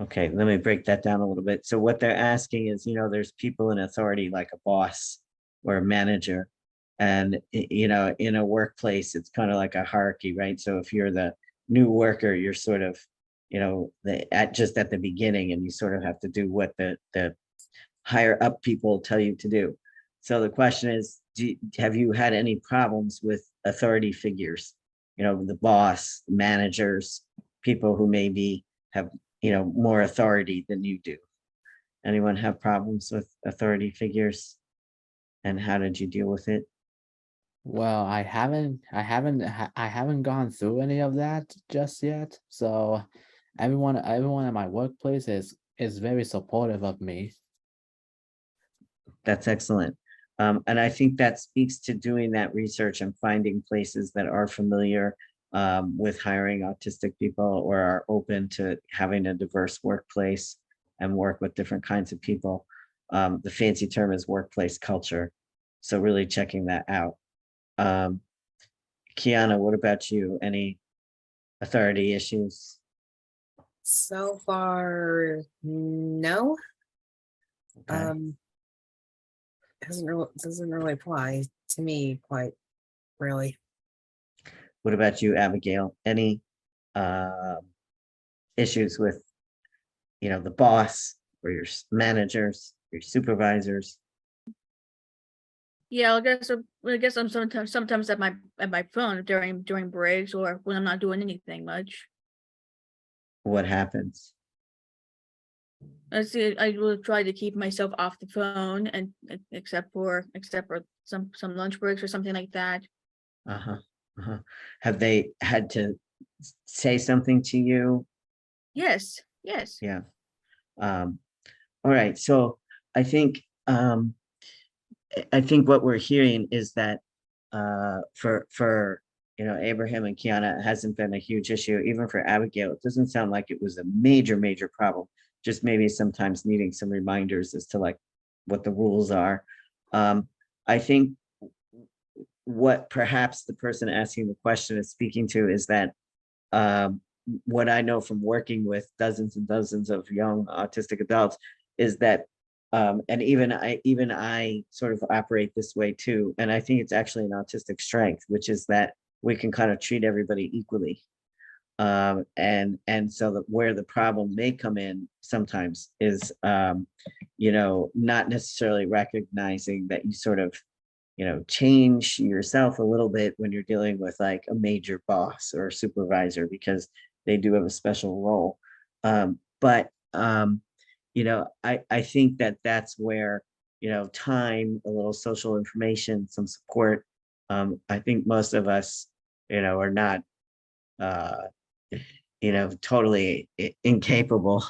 Okay, let me break that down a little bit. So what they're asking is, there's people in authority like a boss or a manager. And, in a workplace, it's kind of like a hierarchy, right? So if you're the new worker, you're sort of, just at the beginning, and you sort of have to do what the higher up people tell you to do. So the question is, have you had any problems with authority figures? The boss, managers, people who maybe have, more authority than you do. Anyone have problems with authority figures? And how did you deal with it? Well, I haven't gone through any of that just yet. So everyone at my workplace is very supportive of me. That's excellent. And I think that speaks to doing that research and finding places that are familiar with hiring autistic people, or are open to having a diverse workplace and work with different kinds of people. The fancy term is workplace culture. So really checking that out. Kiana, what about you? Any authority issues? So far, no. Okay. Doesn't really apply to me quite really. What about you, Abigail? Any issues with, the boss or your managers, your supervisors? Yeah, I guess I'm sometimes at my phone during breaks, or when I'm not doing anything much. What happens? I will try to keep myself off the phone, and except for some lunch breaks or something like that. Uh-huh. Uh-huh. Have they had to say something to you? Yes. Yeah. All right. So I think what we're hearing is that for Abraham and Kiana, it hasn't been a huge issue. Even for Abigail, it doesn't sound like it was a major problem. Just maybe sometimes needing some reminders as to what the rules are. I think what perhaps the person asking the question is speaking to is that what I know from working with dozens and dozens of young autistic adults is that, and even I sort of operate this way too. And I think it's actually an autistic strength, which is that we can kind of treat everybody equally. And so that where the problem may come in sometimes is, you know, not necessarily recognizing that you sort of, you know, change yourself a little bit when you're dealing with like a major boss or supervisor, because they do have a special role. But you know, I think that that's where, you know, time, a little social information, some support. I think most of us, you know, are not, you know, totally incapable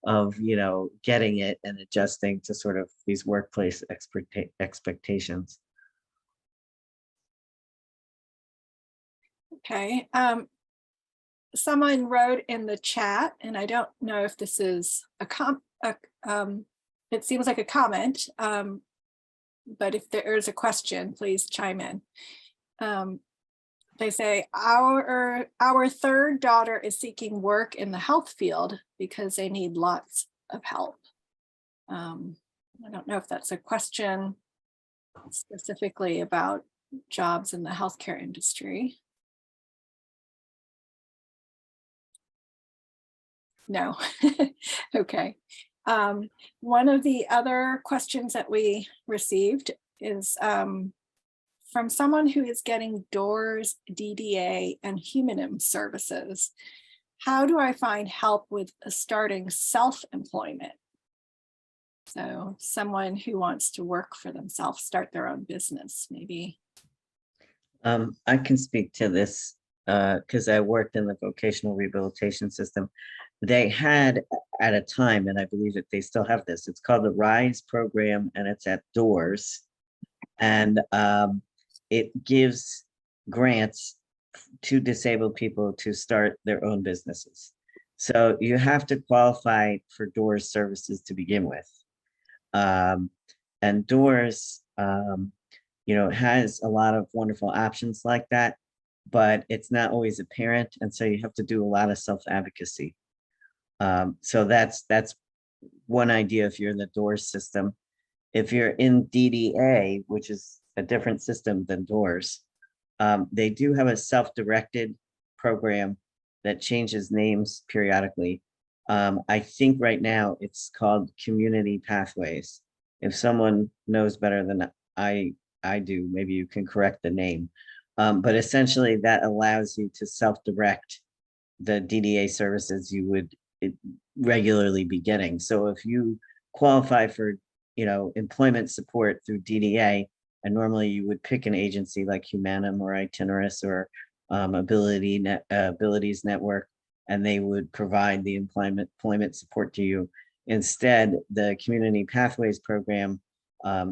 of, you know, getting it and adjusting to sort of these workplace expectations. Okay. Someone wrote in the chat, and I don't know if this is it seems like a comment, but if there is a question, please chime in. They say, our third daughter is seeking work in the health field because they need lots of help. I don't know if that's a question specifically about jobs in the healthcare industry. No. Okay. One of the other questions that we received is from someone who is getting DOORS, DDA, and Humanim services. How do I find help with starting self-employment? So someone who wants to work for themselves, start their own business, maybe. I can speak to this because I worked in the vocational rehabilitation system. They had at a time, and I believe that they still have this, it's called the RISE program, and it's at DOORS. And it gives grants to disabled people to start their own businesses. So you have to qualify for DOORS services to begin with. And DOORS, you know, has a lot of wonderful options like that, but it's not always apparent. And so you have to do a lot of self-advocacy. So that's one idea if you're in the DOORS system. If you're in DDA, which is a different system than DOORS, they do have a self-directed program that changes names periodically. I think right now it's called Community Pathways. If someone knows better than I do, maybe you can correct the name. But essentially that allows you to self-direct the DDA services you would regularly be getting. So if you qualify for, you know, employment support through DDA, and normally you would pick an agency like Humanim or Itinerus or Abilities Network, and they would provide the employment support to you. Instead, the Community Pathways program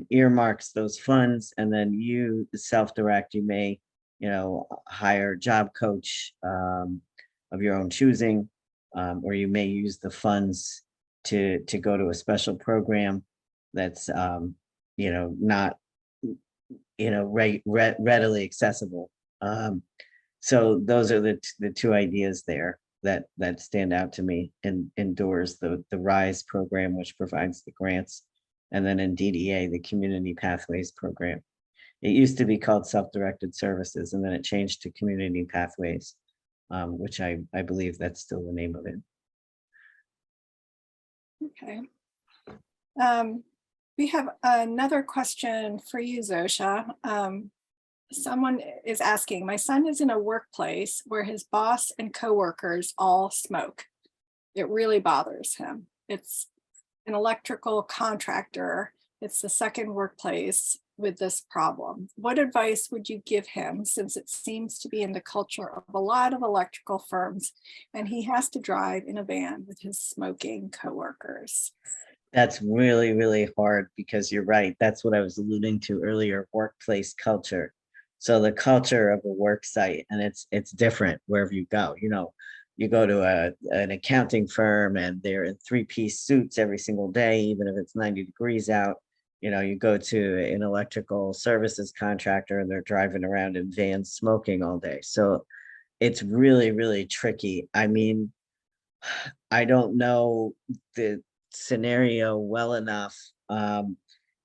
earmarks those funds, and then you self-direct. You may, you know, hire a job coach of your own choosing, or you may use the funds to go to a special program that's you know, not, you know, readily accessible. So those are the two ideas there that stand out to me in DOORS, the RISE program, which provides the grants, and then in DDA, the Community Pathways program. It used to be called Self-Directed Services, and then it changed to Community Pathways, which I believe that's still the name of it. Okay. We have another question for you, Zosia. Someone is asking, my son is in a workplace where his boss and coworkers all smoke. It really bothers him. It's an electrical contractor. It's the second workplace with this problem. What advice would you give him, since it seems to be in the culture of a lot of electrical firms, and he has to drive in a van with his smoking coworkers? That's really, really hard, because you're right. That's what I was alluding to earlier, workplace culture. So the culture of a work site, and it's different wherever you go. You know, you go to an accounting firm and they're in three-piece suits every single day, even if it's 90 degrees out. You know, you go to an electrical services contractor and they're driving around in vans smoking all day. So it's really, really tricky. I mean, I don't know the scenario well enough.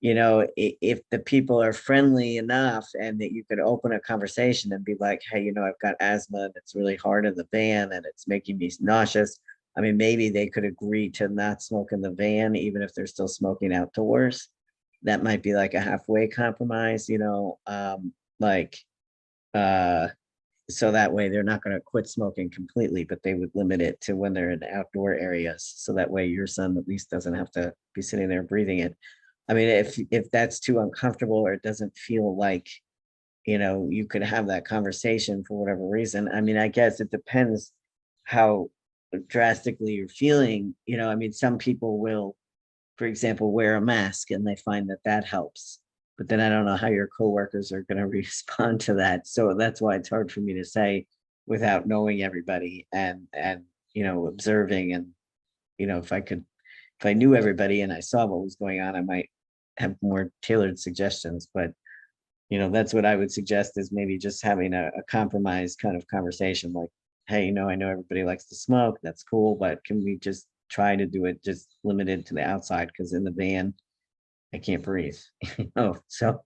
You know, if the people are friendly enough and that you could open a conversation and be like, hey, you know, I've got asthma and it's really hard in the van and it's making me nauseous. I mean, maybe they could agree to not smoke in the van, even if they're still smoking outdoors. That might be like a halfway compromise, you know, like, so that way they're not going to quit smoking completely, but they would limit it to when they're in outdoor areas. So that way your son at least doesn't have to be sitting there breathing it. I mean, if that's too uncomfortable or it doesn't feel like, you know, you could have that conversation for whatever reason. I mean, I guess it depends how drastically you're feeling. You know, I mean, some people will, for example, wear a mask and they find that that helps. But then I don't know how your coworkers are going to respond to that. So that's why it's hard for me to say without knowing everybody and you know, observing. And you know, if I knew everybody and I saw what was going on, I might have more tailored suggestions. But you know, that's what I would suggest, is maybe just having a compromise kind of conversation, like, hey, you know, I know everybody likes to smoke, that's cool, but can we just try to do it just limited to the outside, because in the van I can't breathe. You know, so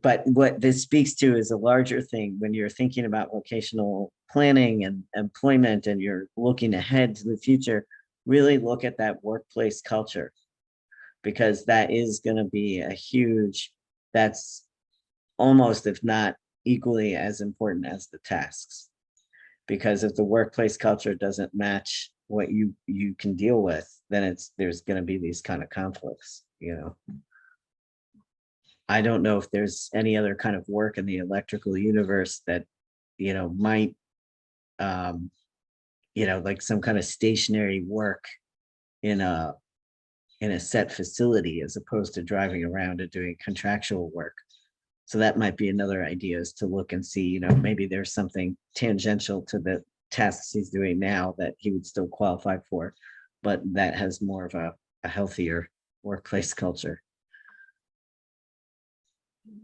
but what this speaks to is a larger thing. When you're thinking about vocational planning and employment and you're looking ahead to the future, really look at that workplace culture, because that is going to be a huge, that's almost, if not equally as important as the tasks. Because if the workplace culture doesn't match what you can deal with, then there's going to be these kind of conflicts, you know. I don't know if there's any other kind of work in the electrical universe that, you know, might, you know, like some kind of stationary work in a set facility, as opposed to driving around and doing contractual work. So that might be another idea, is to look and see, you know, maybe there's something tangential to the tasks he's doing now that he would still qualify for, but that has more of a healthier workplace culture.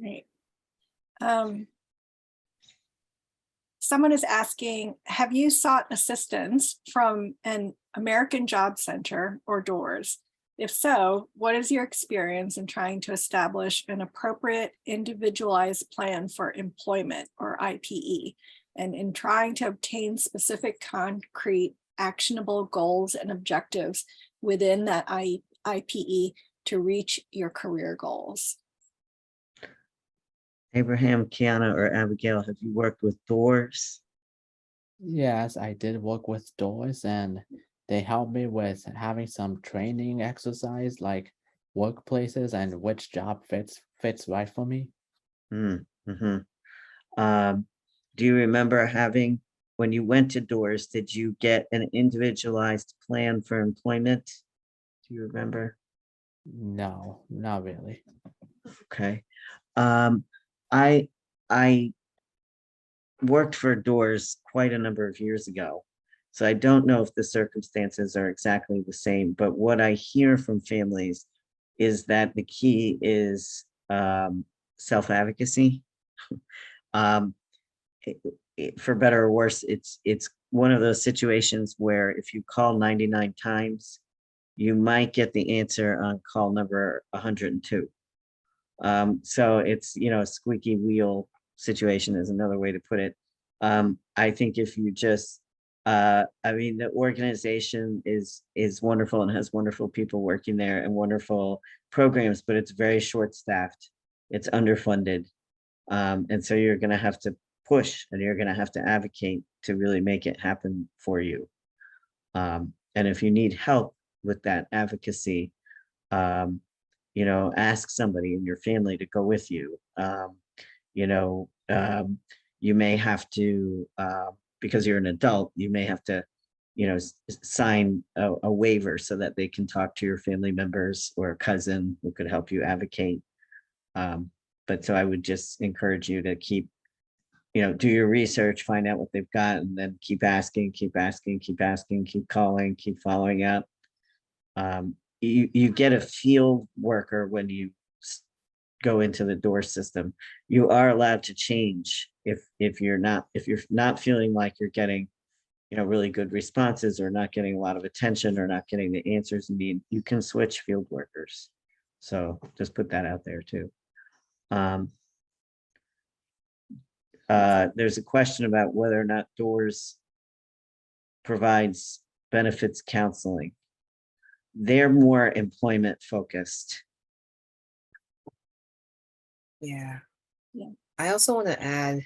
Right. Someone is asking, have you sought assistance from an American Job Center or DOORS? If so, what is your experience in trying to establish an appropriate individualized plan for employment, or IPE, and in trying to obtain specific, concrete, actionable goals and objectives within that IPE to reach your career goals? Abraham, Kiana, or Abigail, have you worked with DOORS? Yes, I did work with DOORS, and they helped me with having some training exercise, like workplaces and which job fits right for me. Mm-hmm. Do you remember having, when you went to DOORS, did you get an individualized plan for employment? Do you remember? No, not really. Okay. I worked for DOORS quite a number of years ago, so I don't know if the circumstances are exactly the same, but what I hear from families is that the key is self-advocacy. For better or worse, it's one of those situations where if you call 99 times, you might get the answer on call number 102. So it's, you know, a squeaky wheel situation is another way to put it. I think if you just, I mean, the organization is wonderful and has wonderful people working there and wonderful programs, but it's very short-staffed. It's underfunded. And so you're going to have to push and you're going to have to advocate to really make it happen for you. And if you need help with that advocacy, you know, ask somebody in your family to go with you. You know, you may have to, because you're an adult, you may have to, you know, sign a waiver so that they can talk to your family members or a cousin who could help you advocate. But so I would just encourage you to keep, you know, do your research, find out what they've got, and then keep asking, keep asking, keep asking, keep calling, keep following up. You get a field worker when you go into the door system. You are allowed to change if you're not feeling like you're getting, you know, really good responses, or not getting a lot of attention, or not getting the answers you need. You can switch field workers. So just put that out there too. There's a question about whether or not doors provides benefits counseling. They're more employment focused. Yeah. Yeah. I also want to add,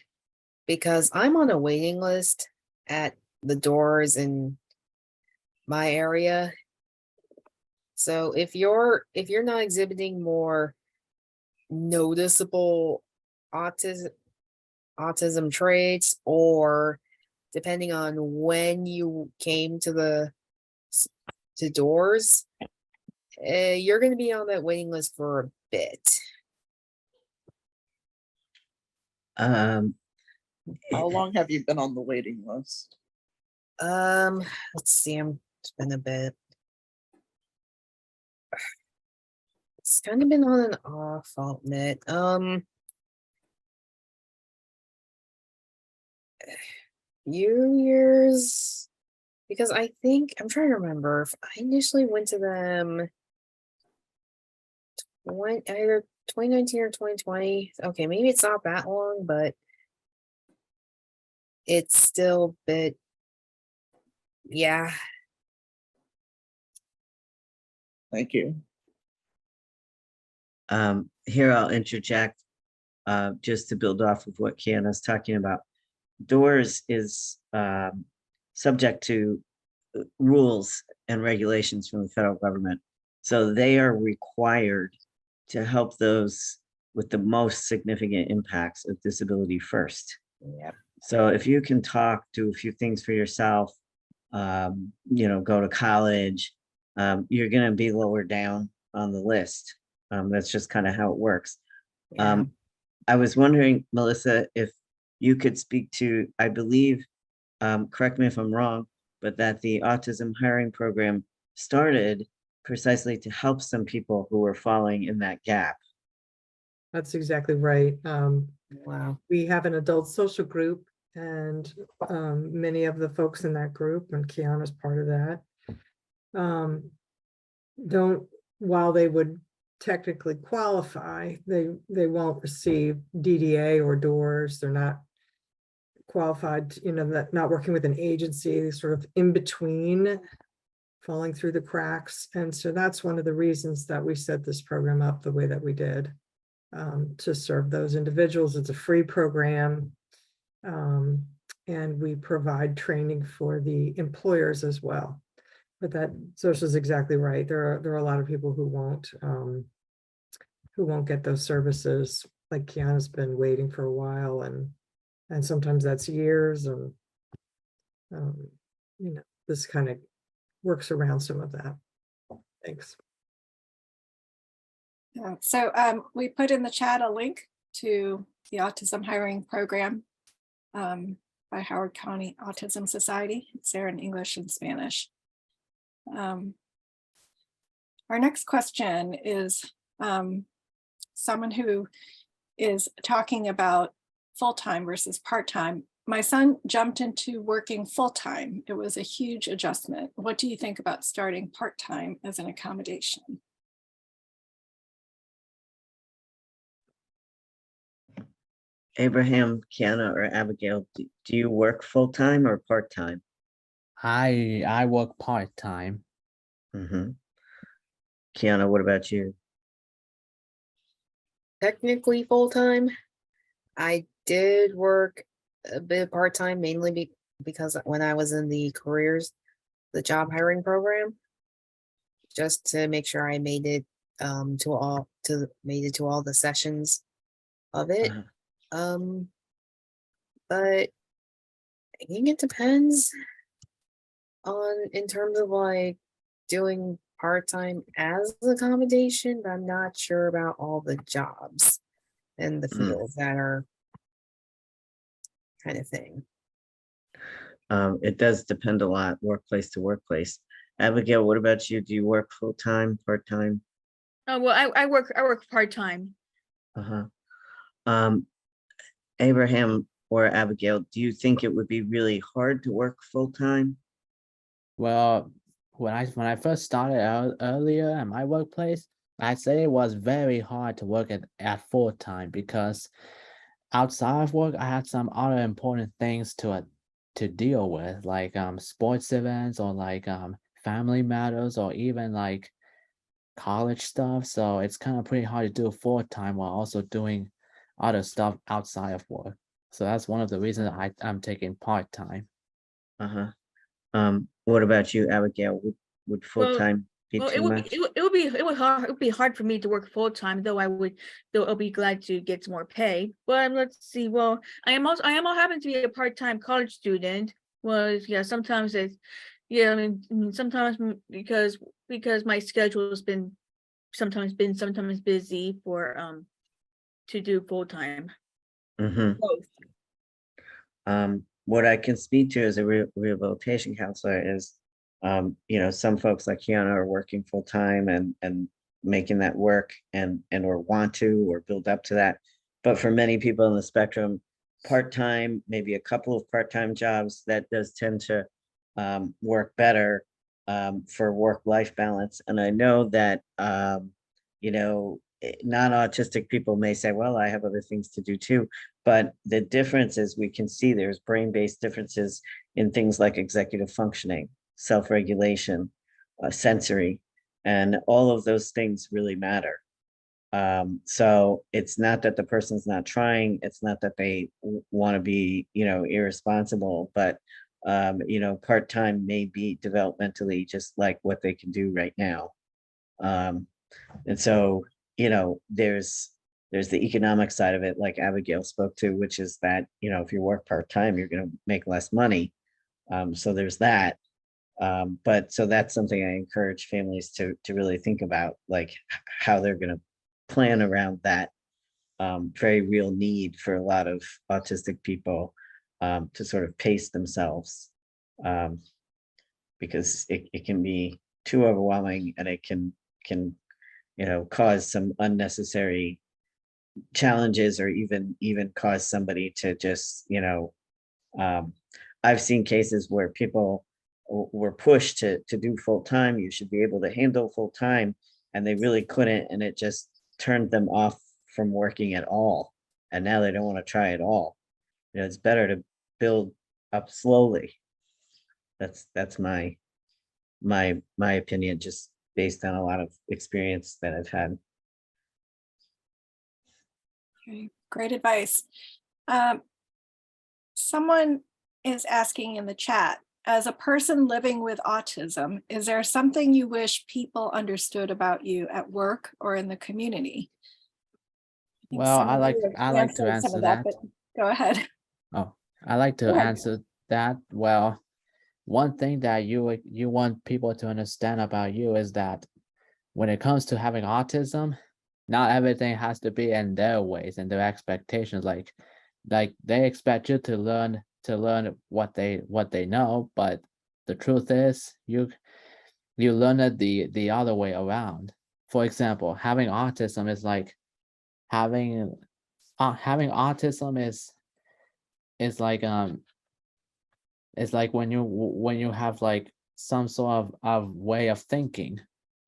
because I'm on a waiting list at the doors in my area. So if you're not exhibiting more noticeable autism traits, or depending on when you came to doors, you're going to be on that waiting list for a bit. Um, How long have you been on the waiting list? Let's see, it's been a bit. It's kind of been on and off, I'll admit. Few years, because I think I'm trying to remember if I initially went to them either 2019 or 2020. Okay, maybe it's not that long, but it's still a bit, yeah. Thank you. Here I'll interject, just to build off of what Kiana's talking about. Doors is subject to rules and regulations from the federal government. So they are required to help those with the most significant impacts of disability first. Yep. So if you can talk, do a few things for yourself, you know, go to college, you're going to be lower down on the list. That's just kind of how it works. Yeah. I was wondering, Melissa, if you could speak to, I believe, correct me if I'm wrong, but that the autism hiring program started precisely to help some people who were falling in that gap. That's exactly right. Wow. We have an adult social group, and many of the folks in that group, and Kiana's part of that, while they would technically qualify, they won't receive DDA or doors. They're not qualified, you know, not working with an agency, sort of in between, falling through the cracks. And so that's one of the reasons that we set this program up the way that we did, to serve those individuals. It's a free program, and we provide training for the employers as well. But that Zosia's exactly right. There are a lot of people who won't get those services. Like Kiana's been waiting for a while, and sometimes that's years, and you know, this kind of works around some of that. Thanks. So we put in the chat a link to the autism hiring program by Howard County Autism Society. It's there in English and Spanish. Our next question is someone who is talking about full-time versus part-time. My son jumped into working full-time. It was a huge adjustment. What do you think about starting part-time as an accommodation? Abraham, Kiana, or Abigail, do you work full-time or part-time? I work part-time. Mm-hmm. Kiana, what about you? Technically full-time. I did work a bit part-time, mainly because when I was in the job hiring program, just to make sure I made it to all the sessions of it. But I think it depends in terms of like doing part-time as an accommodation, but I'm not sure about all the jobs and the fields that are kind of thing. It does depend a lot, workplace to workplace. Abigail, what about you? Do you work full-time, part-time? Oh, well, I work part-time. Uh-huh. Um, Abraham or Abigail, do you think it would be really hard to work full-time? Well, when I first started out earlier at my workplace, I'd say it was very hard to work at full time because outside of work, I had some other important things to deal with, like sports events or like family matters or even like college stuff. So it's kind of pretty hard to do full time while also doing other stuff outside of work. So that's one of the reasons I'm taking part time. Uh-huh. What about you, Abigail? Would Well, full-time be well, too much? it would be hard for me to work full time, though I'll be glad to get some more pay. But let's see. Well, I am all happen to be a part time college student. Was yeah, sometimes it's yeah. Sometimes because my schedule has been sometimes busy for to do full time. Mm-hmm. What I can speak to as a rehabilitation counselor is, some folks like Kiana are working full time and making that work and or want to or build up to that. But for many people in the spectrum, part time, maybe a couple of part time jobs, that does tend to work better for work life balance. And I know that non-autistic people may say, well, I have other things to do too. But the difference is we can see there's brain-based differences in things like executive functioning, self-regulation, sensory, and all of those things really matter. So it's not that the person's not trying, it's not that they want to be, irresponsible, but part-time may be developmentally just like what they can do right now. And so, there's the economic side of it, like Abigail spoke to, which is that, if you work part-time, you're going to make less money. So there's that. But so that's something I encourage families to really think about, like how they're going to plan around that very real need for a lot of autistic people to sort of pace themselves, because it can be too overwhelming and it can cause some unnecessary challenges or even cause somebody to just I've seen cases where people were pushed to do full time. You should be able to handle full time, and they really couldn't, and it just turned them off from working at all, and now they don't want to try at all. It's better to build up slowly. That's my opinion, just based on a lot of experience that I've had. Okay, great advice. Someone is asking in the chat, as a person living with autism, is there something you wish people understood about you at work or in the community? Well, I like to answer that. But go ahead. Oh, I like to answer that. Well, one thing that you want people to understand about you is that when it comes to having autism, not everything has to be in their ways and their expectations. Like they expect you to learn what they know, but the truth is you learn it the other way around. For example, having autism is like having autism is like it's like when you have like some sort of way of thinking,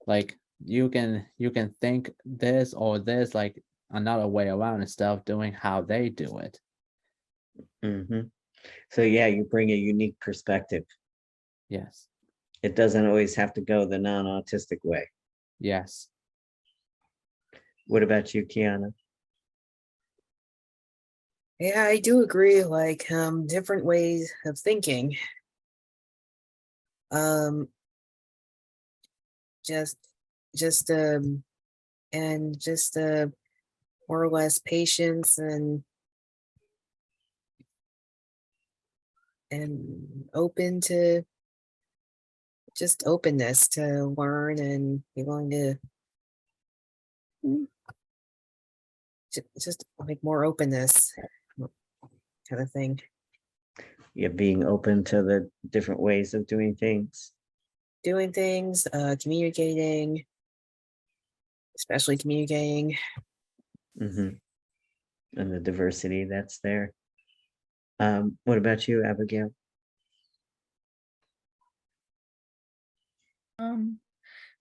like you can think this or this like another way around instead of doing how they do it. Mm-hmm. So yeah, you bring a unique perspective. Yes. It doesn't always have to go the non-autistic way. Yes. What about you, Kiana? Yeah, I do agree, like different ways of thinking. Just more or less patience and open to just openness to learn and be willing to just like more openness kind of thing. Yeah, being open to the different ways of doing things. Communicating, especially communicating. And the diversity that's there. What about you, Abigail?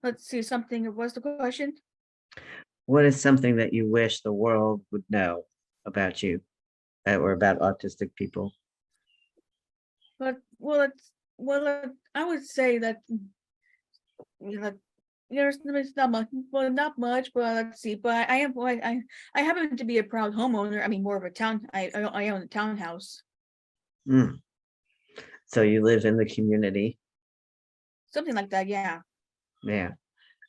Let's see, something, what's the question? What is something that you wish the world would know about you or about autistic people? But I would say that you know there's not much, well, not much, but let's see. But I happen to be a proud homeowner. I mean, more of a town. I own a townhouse, Mm. So you live in the community. something like that. Yeah. Yeah.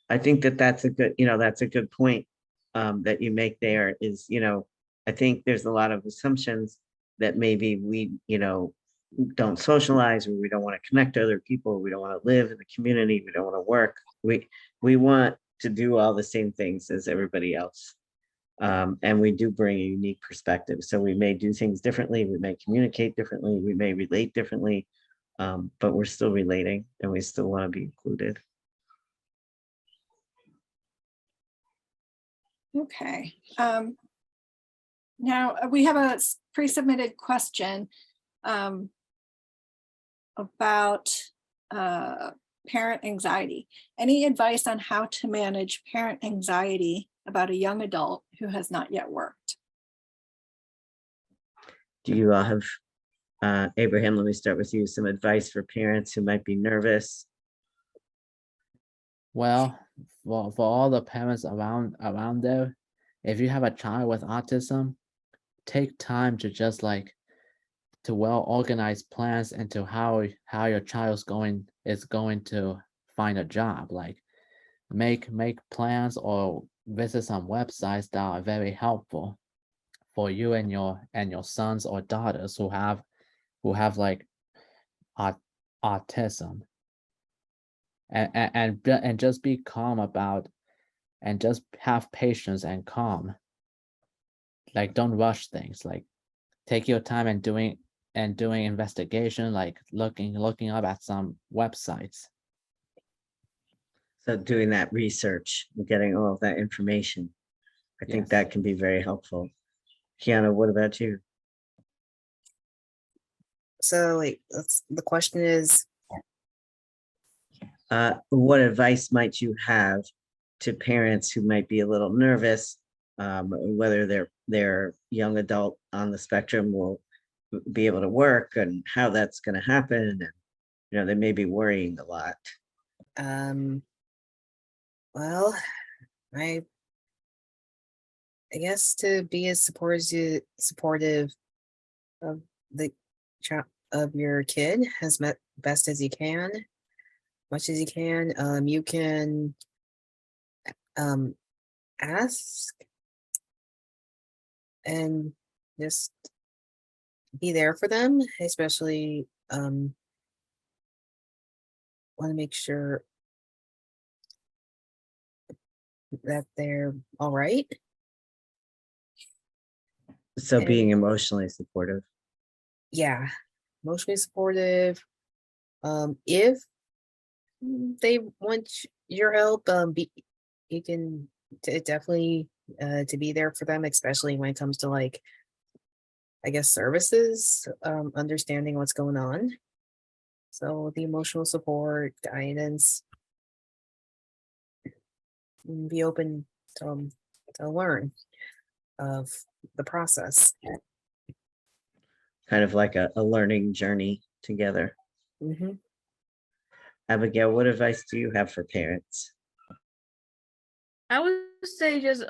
I think that that's a good, that's a good point that you make there is, I think there's a lot of assumptions that maybe we, don't socialize, or we don't want to connect to other people. We don't want to live in the community. We don't want to work. We want to do all the same things as everybody else. And we do bring a unique perspective. So we may do things differently. We may communicate differently. We may relate differently, but we're still relating and we still want to be included. Okay. Now we have a pre-submitted question about parent anxiety. Any advice on how to manage parent anxiety about a young adult who has not yet worked? Do you all have, Abraham, let me start with you, some advice for parents who might be nervous? Well, for all the parents around there, if you have a child with autism, take time to just like to well organize plans into how your child is going to find a job. Like make plans or visit some websites that are very helpful for you and your sons or daughters who have like autism. And just be calm about, and just have patience and calm. Like don't rush things. Like take your time and doing investigation, like looking up at some websites. So doing that research and getting all of that information, I think Yes. that can be very helpful. Kiana, what about you? So like, the question is, What advice might you have to parents who might be a little nervous, whether their young adult on the spectrum will be able to work and how that's going to happen? And, they may be worrying a lot. well, I guess to be as supportive of the child of your kid as best as you can, much as you can. You can ask and just be there for them, especially want to make sure that they're all right. So And- being emotionally supportive. Yeah, emotionally supportive. If they want your help, you can definitely to be there for them, especially when it comes to like, I guess, services, understanding what's going on. So the emotional support, guidance, be open to learn of the process. Kind of like a learning journey together. Mm-hmm. Abigail, what advice do you have for parents? I would say just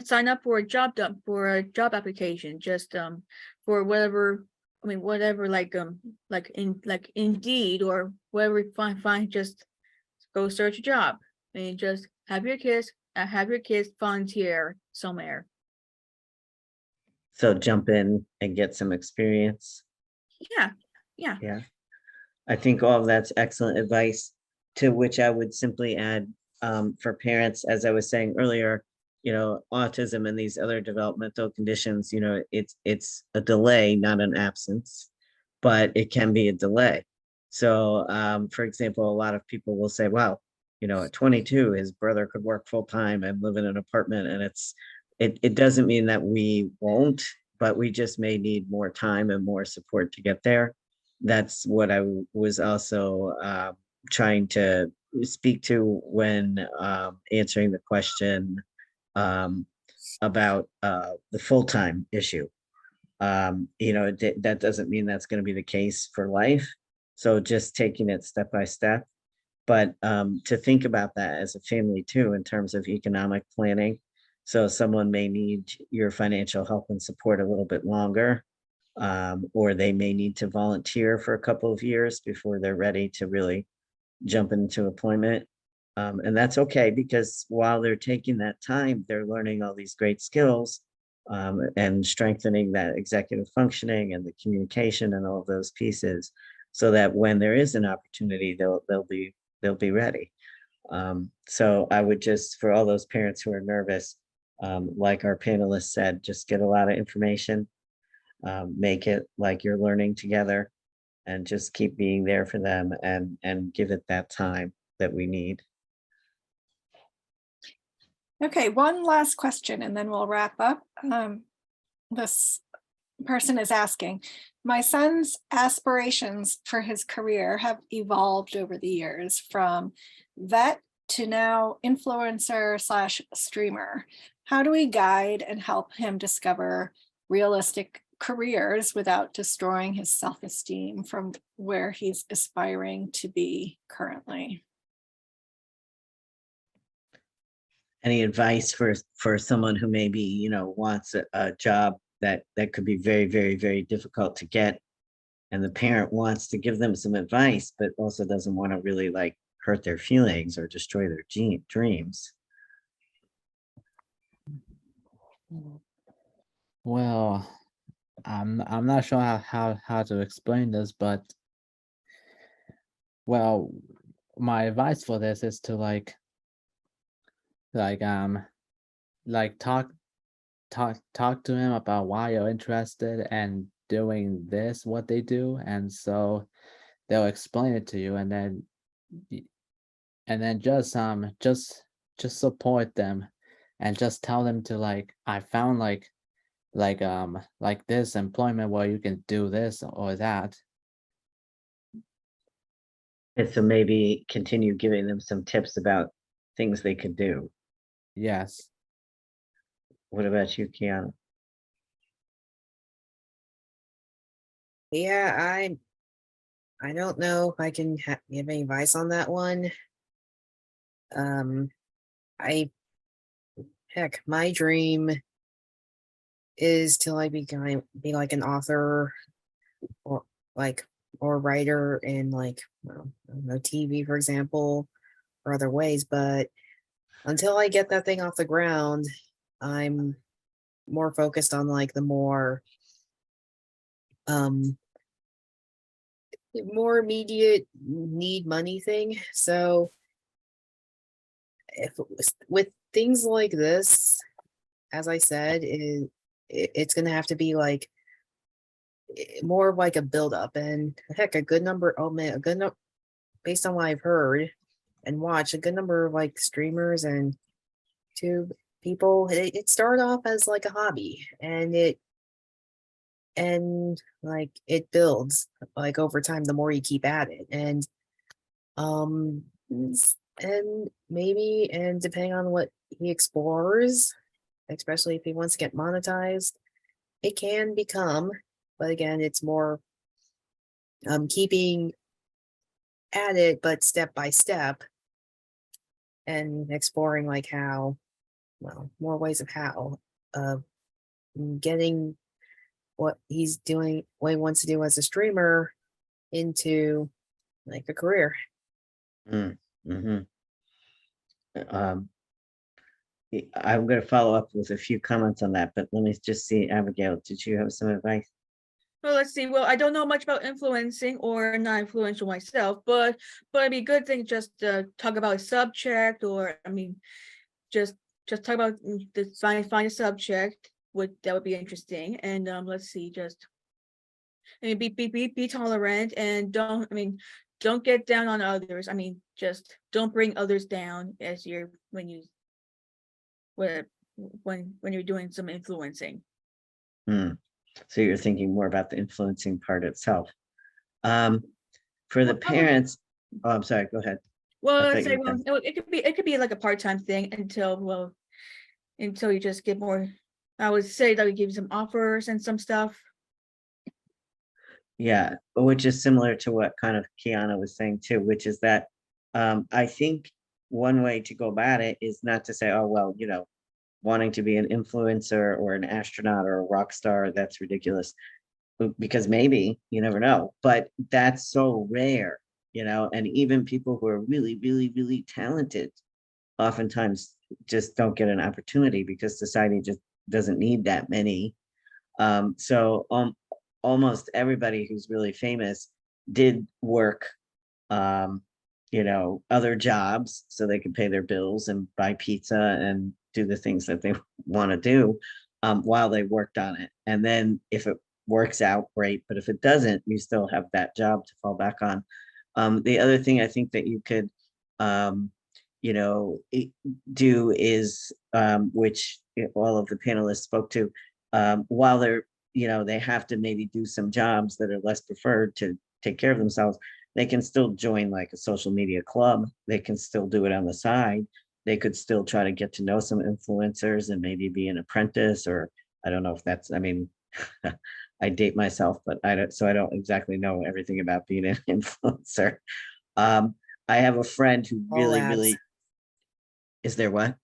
sign up for a job application, just for whatever, I mean, whatever, like Indeed or whatever you find, just go search a job. I mean, just have your kids volunteer somewhere. So jump in and get some experience. Yeah. Yeah. I think all of that's excellent advice, to which I would simply add, for parents, as I was saying earlier, autism and these other developmental conditions, it's a delay, not an absence, but it can be a delay. So, for example, a lot of people will say, wow, You know, at 22, his brother could work full time and live in an apartment, and it doesn't mean that we won't, but we just may need more time and more support to get there. That's what I was also trying to speak to when answering the question about the full-time issue. You know, that doesn't mean that's going to be the case for life. So just taking it step by step, but to think about that as a family too, in terms of economic planning. So someone may need your financial help and support a little bit longer, or they may need to volunteer for a couple of years before they're ready to really jump into employment. And that's okay, because while they're taking that time, they're learning all these great skills and strengthening that executive functioning and the communication and all of those pieces, so that when there is an opportunity, they'll be ready. So I would just, for all those parents who are nervous, like our panelists said, just get a lot of information, make it like you're learning together, and just keep being there for them and give it that time that we need. Okay, one last question and then we'll wrap up. This person is asking, my son's aspirations for his career have evolved over the years from vet to now influencer / streamer. How do we guide and help him discover realistic careers without destroying his self-esteem from where he's aspiring to be currently? Any advice for someone who maybe, you know, wants a job that could be very, very, very difficult to get, and the parent wants to give them some advice, but also doesn't want to really like hurt their feelings or destroy their dreams? Well, I'm not sure how to explain this, but well, my advice for this is to like talk to him about why you're interested and doing this, what they do, and so they'll explain it to you, and then just support them, and just tell them to like, I found like this employment where you can do this or that. And so maybe continue giving them some tips about things they could do. Yes. What about you, Kiana? Yeah, I don't know if I can give any advice on that one. My dream is to like be like an author or writer in like, well, I don't know, TV, for example, or other ways. But until I get that thing off the ground, I'm more focused on like the more immediate need money thing. So if with things like this, as I said, it's gonna have to be like more of like a build up, and heck, a good number based on what I've heard and watched, a good number of like streamers and YouTube people, it started off as like a hobby, and it builds like over time the more you keep at it, and depending on what he explores, especially if he wants to get monetized, it can become, but again, it's more keeping at it, but step by step, and exploring like how, well, more ways of how getting what he's doing, what he wants to do as a streamer into like a career. Mm-hmm. I'm going to follow up with a few comments on that, but let me just see, Abigail, did you have some advice? Well, let's see. Well, I don't know much about influencing or not influential myself, but it'd be a good thing just to talk about a subject, or I mean, just talk about find a subject that would be interesting, and let's see, just be tolerant, and don't get down on others. I mean, just don't bring others down as you're when you're doing some influencing. So you're thinking more about the influencing part itself. For the Well, parents, oh, I'm sorry, go ahead. Well, I let's thought say, you were well, it could be like a part-time thing until you just get more. I would say that we give you some offers and some stuff. Yeah, which is similar to what kind of Kiana was saying too, which is that I think one way to go about it is not to say, oh, well, you know, wanting to be an influencer or an astronaut or a rock star, that's ridiculous. Because maybe, you never know, but that's so rare, you know, and even people who are really, really, really talented oftentimes just don't get an opportunity because society just doesn't need that many. So almost everybody who's really famous did work, you know, other jobs so they could pay their bills and buy pizza and do the things that they want to do while they worked on it. And then if it works out, great. But if it doesn't, you still have that job to fall back on. The other thing I think that you could, you know, do is, which all of the panelists spoke to, while they're, you know, they have to maybe do some jobs that are less preferred to take care of themselves, they can still join like a social media club. They can still do it on the side. They could still try to get to know some influencers and maybe be an apprentice, or I don't know if that's, I mean, I date myself, but I don't exactly know everything about being an influencer. I have a friend who really, is there what?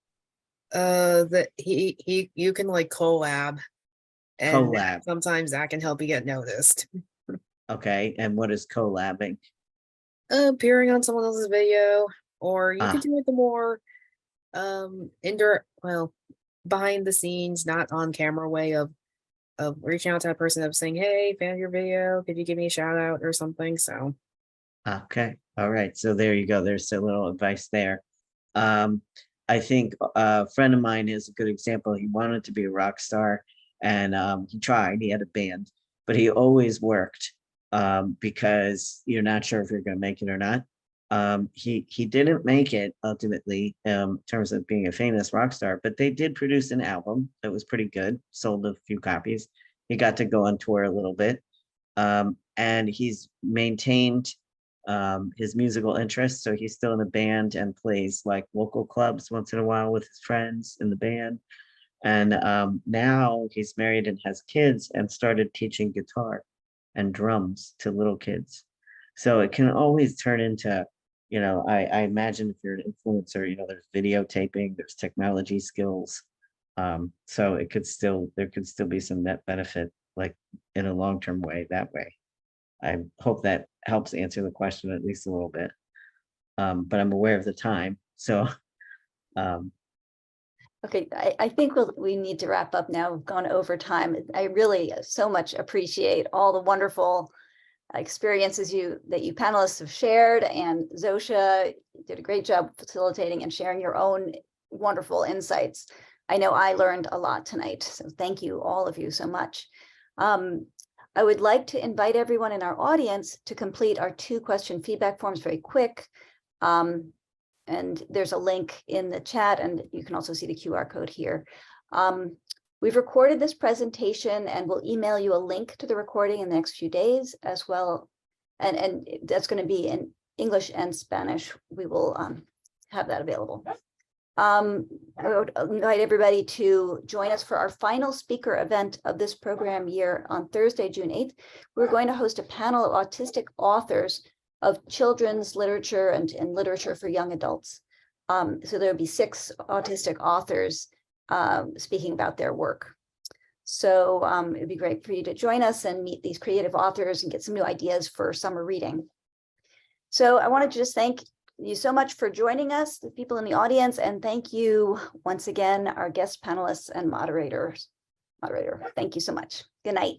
That you can like collab, and Collab. sometimes that can help you get noticed. Okay, and what is collabing? Appearing on someone else's video, or you could do it the more indirect, well, behind the scenes, not on camera way of reaching out to that person of saying, hey, found your video, could you give me a shout out or something? So Okay, all right, so there you go, there's a little advice there. I think a friend of mine is a good example. He wanted to be a rock star, and he tried, he had a band, but he always worked because you're not sure if you're going to make it or not. He didn't make it ultimately in terms of being a famous rock star, but they did produce an album that was pretty good, sold a few copies. He got to go on tour a little bit, and he's maintained his musical interests. So he's still in a band and plays like local clubs once in a while with his friends in the band. And now he's married and has kids and started teaching guitar and drums to little kids. So it can always turn into, you know, I imagine if you're an influencer, you know, there's videotaping, there's technology skills. So it could still, there could still be some net benefit, like in a long-term way that way. I hope that helps answer the question at least a little bit. But I'm aware of the time, so. Okay, I think we need to wrap up now. We've gone over time. I really so much appreciate all the wonderful experiences that you panelists have shared, and Zosia did a great job facilitating and sharing your own wonderful insights. I know I learned a lot tonight, so thank you, all of you, so much. I would like to invite everyone in our audience to complete our 2-question feedback forms very quick. And there's a link in the chat, and you can also see the QR code here. We've recorded this presentation and we'll email you a link to the recording in the next few days as well. And that's going to be in English and Spanish. We will have that available. I would invite everybody to join us for our final speaker event of this program year on Thursday, June 8th. We're going to host a panel of autistic authors of children's literature and literature for young adults. So there'll be 6 autistic authors speaking about their work. So it'd be great for you to join us and meet these creative authors and get some new ideas for summer reading. So I wanted to just thank you so much for joining us, the people in the audience, and thank you once again, our guest panelists and moderator. Thank you so much. Good night.